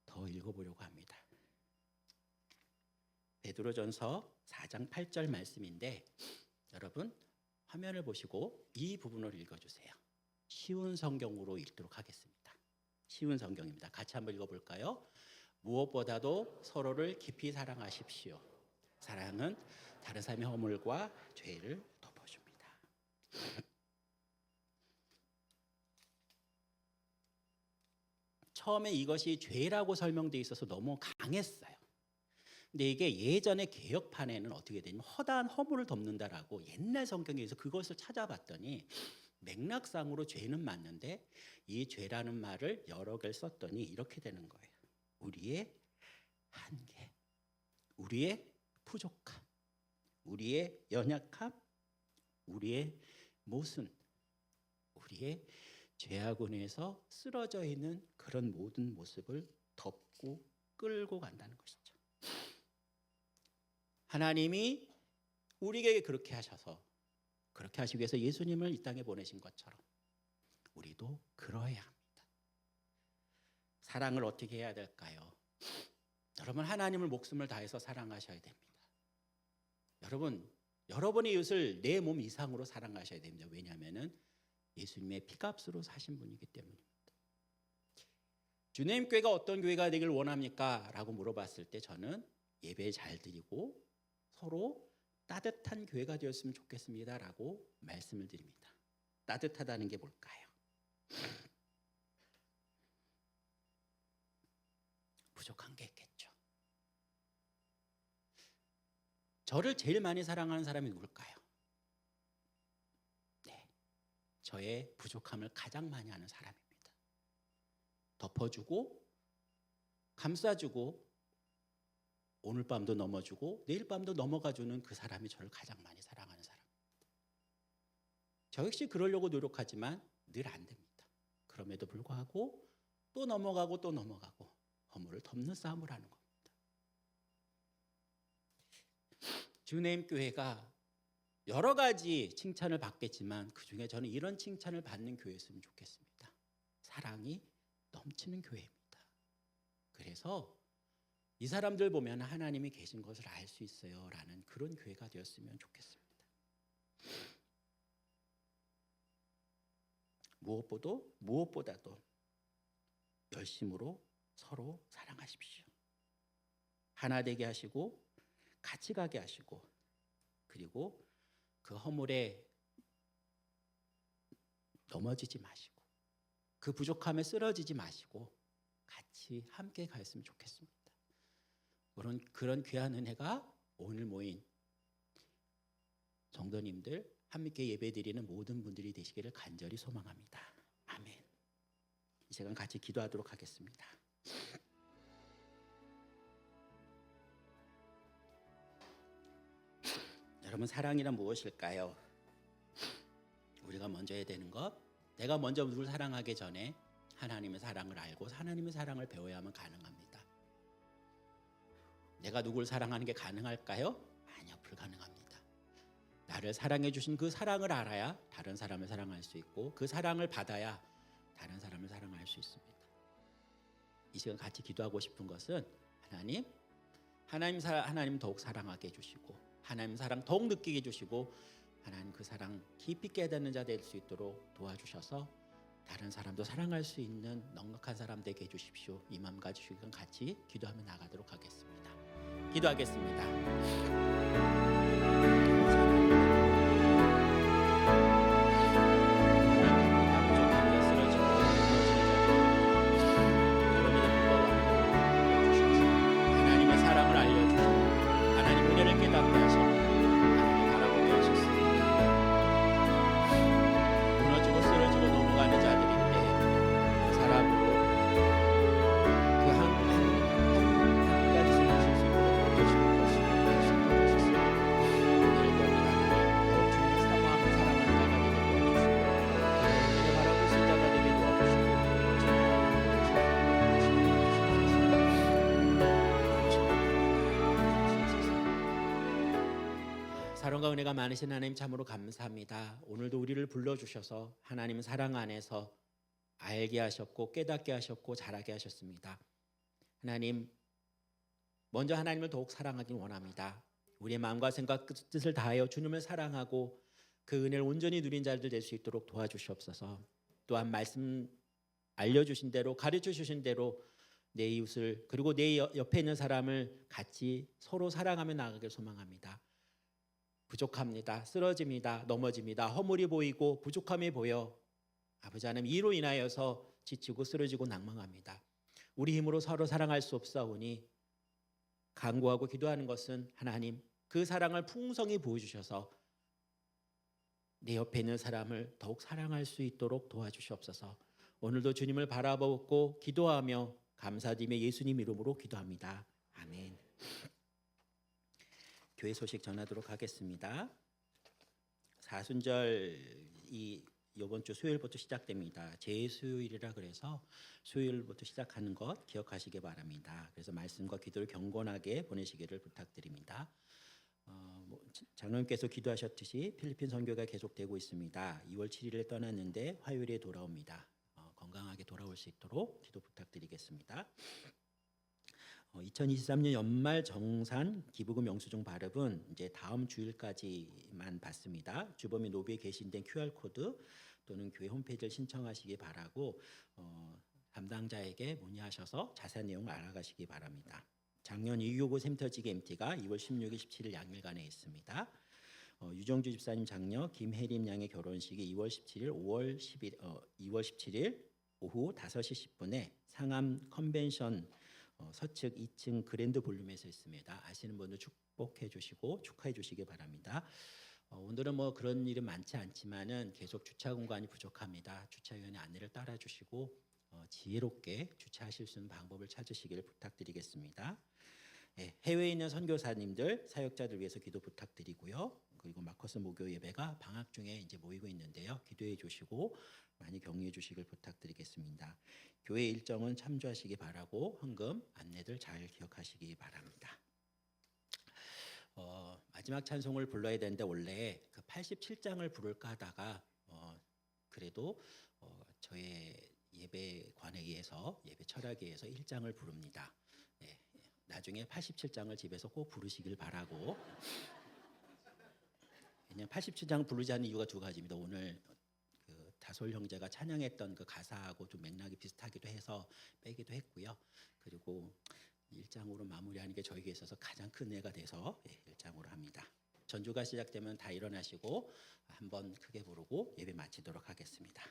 더 읽어보려고 합니다. 베드로전서 4장 8절 말씀인데 여러분 화면을 보시고 이 부분을 읽어주세요. 쉬운 성경으로 읽도록 하겠습니다. 쉬운 성경입니다. 같이 한번 읽어볼까요? 무엇보다도 서로를 깊이 사랑하십시오. 사랑은 다른 사람의 허물과 죄를 덮어줍니다. 처음에 이것이 죄라고 설명되어 있어서 너무 강했어요. 근데 이게 예전에 개혁판에는 어떻게 되냐면 허다한 허물을 덮는다라고 옛날 성경에서 그것을 찾아봤더니 맥락상으로 죄는 맞는데 이 죄라는 말을 여러 개를 썼더니 이렇게 되는 거예요. 우리의 한계, 우리의 부족함, 우리의 연약함, 우리의 모순, 우리의 죄악원에서 쓰러져 있는 그런 모든 모습을 덮고 끌고 간다는 것이죠. 하나님이 우리에게 그렇게 하셔서 그렇게 하시기 위해서 예수님을 이 땅에 보내신 것처럼 우리도 그러해야 합니다. 사랑을 어떻게 해야 될까요? 여러분 하나님을 목숨을 다해서 사랑하셔야 됩니다. 여러분 여러분의 이웃을 내 몸 이상으로 사랑하셔야 됩니다. 왜냐하면 예수님의 피값으로 사신 분이기 때문입니다. 주님 교회가 어떤 교회가 되길 원합니까? 라고 물어봤을 때 저는 예배 잘 드리고 서로 따뜻한 교회가 되었으면 좋겠습니다 라고 말씀을 드립니다. 따뜻하다는 게 뭘까요? 부족한 게 있겠죠. 저를 제일 많이 사랑하는 사람이 누굴까요? 네, 저의 부족함을 가장 많이 아는 사람입니다. 덮어주고 감싸주고 오늘 밤도 넘어주고 내일 밤도 넘어가주는 그 사람이 저를 가장 많이 사랑하는 사람입니다. 저 역시 그러려고 노력하지만 늘 안 됩니다. 그럼에도 불구하고 또 넘어가고 또 넘어가고 허물을 덮는 싸움을 하는 겁니다. 주님 교회가 여러 가지 칭찬을 받겠지만 그중에 저는 이런 칭찬을 받는 교회였으면 좋겠습니다. 사랑이 넘치는 교회입니다. 그래서 이 사람들 보면 하나님이 계신 것을 알 수 있어요 라는 그런 교회가 되었으면 좋겠습니다. 무엇보다도 열심으로 서로 사랑하십시오. 하나 되게 하시고 같이 가게 하시고 그리고 그 허물에 넘어지지 마시고 그 부족함에 쓰러지지 마시고 같이 함께 가셨으면 좋겠습니다. 그런 귀한 은혜가 오늘 모인 성도님들 함께 예배드리는 모든 분들이 되시기를 간절히 소망합니다. 아멘. 이 시간 같이 기도하도록 하겠습니다. 여러분 사랑이란 무엇일까요? 우리가 먼저 해야 되는 것, 내가 먼저 누굴 사랑하기 전에 하나님의 사랑을 알고 하나님의 사랑을 배워야만 가능합니다. 내가 누굴 사랑하는 게 가능할까요? 아니요, 불가능합니다. 나를 사랑해 주신 그 사랑을 알아야 다른 사람을 사랑할 수 있고 그 사랑을 받아야 다른 사람을 사랑할 수 있습니다. 이 시간 같이 기도하고 싶은 것은 하나님 더욱 사랑하게 해주시고 하나님 사랑 더욱 느끼게 해주시고 하나님 그 사랑 깊이 깨닫는 자 될 수 있도록 도와주셔서 다른 사람도 사랑할 수 있는 넉넉한 사람 되게 해주십시오. 이 마음 가지고 같이 기도하며 나가도록 하겠습니다. 기도하겠습니다. 하나님의 사랑을 알려주시고 하나님 은혜를 깨닫게 하시고 하나님을 바라보게 하셨습니다. 무너지고 쓰러지고 넘어가는 자들인데 그 사람으로 그 한 가지 생각하실 수 있도록 도와주시고 도와주셨습니다. 오늘 우리 하나님 더욱 주님을 사모하며 사랑하는 자가 되게 도와주시고 은혜 바라볼 수 있는 자가 되게 도와주시고 사랑과 은혜가 많으신 하나님 참으로 감사합니다. 오늘도 우리를 불러주셔서 하나님 사랑 안에서 알게 하셨고 깨닫게 하셨고 자라게 하셨습니다. 하나님 먼저 하나님을 더욱 사랑하길 원합니다. 우리의 마음과 생각 뜻을 다하여 주님을 사랑하고 그 은혜를 온전히 누린 자들 될 수 있도록 도와주시옵소서. 또한 말씀 알려주신 대로 가르쳐 주신 대로 내 이웃을 그리고 내 옆에 있는 사람을 같이 서로 사랑하며 나가길 소망합니다. 부족합니다. 쓰러집니다. 넘어집니다. 허물이 보이고 부족함이 보여 아버지 하나님 이로 인하여서 지치고 쓰러지고 낭망합니다. 우리 힘으로 서로 사랑할 수 없사오니 간구하고 기도하는 것은 하나님 그 사랑을 풍성히 보여주셔서 내 옆에 있는 사람을 더욱 사랑할 수 있도록 도와주시옵소서. 오늘도 주님을 바라보고 기도하며 감사드리며 예수님 이름으로 기도합니다. 아멘. 교회 소식 전하도록 하겠습니다. 사순절이 이번 주 수요일부터 시작됩니다. 제수요일이라 그래서 수요일부터 시작하는 것 기억하시기 바랍니다. 그래서 말씀과 기도를 경건하게 보내시기를 부탁드립니다. 장로님께서 기도하셨듯이 필리핀 선교가 계속되고 있습니다. 2월 7일에 떠났는데 화요일에 돌아옵니다. 건강하게 돌아올 수 있도록 기도 부탁드리겠습니다. 2023년 연말 정산 기부금 영수증 발급은 이제 다음 주일까지만 받습니다. 주범이 노비에 게시된 QR 코드 또는 교회 홈페이지를 신청하시기 바라고 담당자에게 문의하셔서 자세한 내용을 알아가시기 바랍니다. 작년 265 센터지기 MT가 2월 16일, 17일 양일간에 있습니다. 유정주 집사님 장녀 김혜림 양의 결혼식이 2월 17일 오후 5시 10분에 상암 컨벤션 서측 2층 그랜드 볼룸에서 있습니다. 아시는 분들 축복해 주시고 축하해 주시기 바랍니다. 오늘은 뭐 그런 일은 많지 않지만은 계속 주차 공간이 부족합니다. 주차위원회 안내를 따라 주시고 지혜롭게 주차하실 수 있는 방법을 찾으시기를 부탁드리겠습니다. 해외에 있는 선교사님들, 사역자들 위해서 기도 부탁드리고요. 그리고 마커스 목요 예배가 방학 중에 이제 모이고 있는데요. 기도해 주시고 많이 격려해 주시길 부탁드리겠습니다. 교회 일정은 참조하시기 바라고 헌금 안내들 잘 기억하시기 바랍니다. 마지막 찬송을 불러야 되는데 원래 그 87장을 부를까 하다가 그래도 저의 예배관에 의해서 예배 철학에 의해서 1장을 부릅니다. 나중에 87장을 집에서 꼭 부르시길 바라고. 왜냐하면 87장 부르지 않는 이유가 두 가지입니다. 오늘 그 다솔 형제가 찬양했던 그 가사하고 좀 맥락이 비슷하기도 해서 빼기도 했고요. 그리고 1장으로 마무리하는 게 저에게 있어서 가장 큰 은혜가 돼서 1장으로 합니다. 전주가 시작되면 다 일어나시고 한번 크게 부르고 예배 마치도록 하겠습니다.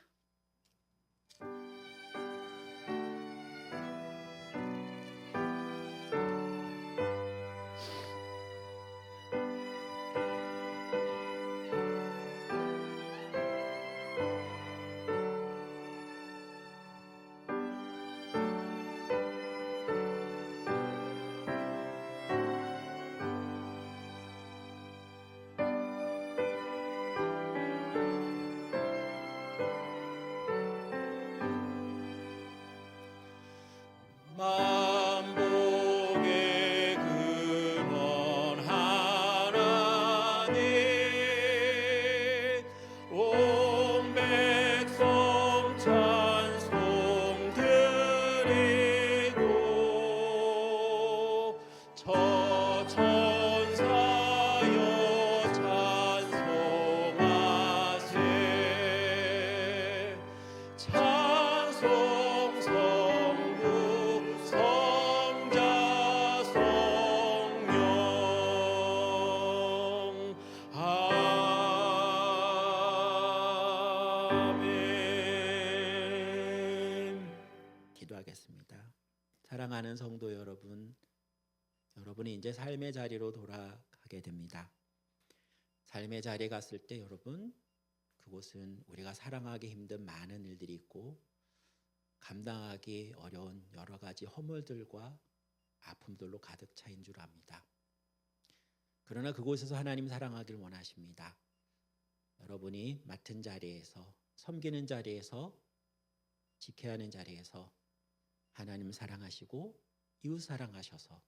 만복의 근원 하나님 온 백성 찬송 드리고 저 천사여 찬송하세 사랑하는 성도 여러분, 여러분이 이제 삶의 자리로 돌아가게 됩니다. 삶의 자리에 갔을 때 여러분, 그곳은 우리가 사랑하기 힘든 많은 일들이 있고 감당하기 어려운 여러 가지 허물들과 아픔들로 가득 차인 줄 압니다. 그러나 그곳에서 하나님 사랑하기를 원하십니다. 여러분이 맡은 자리에서, 섬기는 자리에서, 지켜야 하는 자리에서 하나님 사랑하시고 이웃 사랑하셔서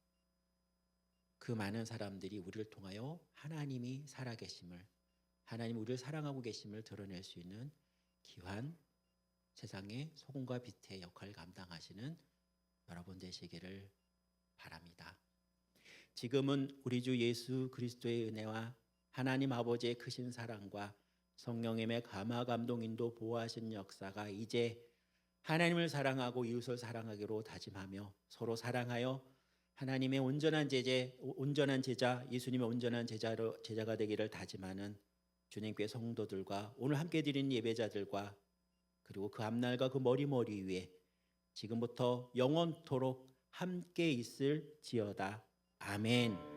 그 많은 사람들이 우리를 통하여 하나님이 살아계심을, 하나님 우리를 사랑하고 계심을 드러낼 수 있는 귀한 세상의 소금과 빛의 역할을 감당하시는 여러분 되시기를 바랍니다. 지금은 우리 주 예수 그리스도의 은혜와 하나님 아버지의 크신 사랑과 성령님의 감화 감동 인도 보호하신 역사가 이제 하나님을 사랑하고 이웃을 사랑하기로 다짐하며 서로 사랑하여 하나님의 온전한 제자, 예수님의 온전한 제자가 되기를 다짐하는 주님께 성도들과 오늘 함께 드리는 예배자들과 그리고 그 앞날과 그 머리 위에 지금부터 영원토록 함께 있을지어다. 아멘.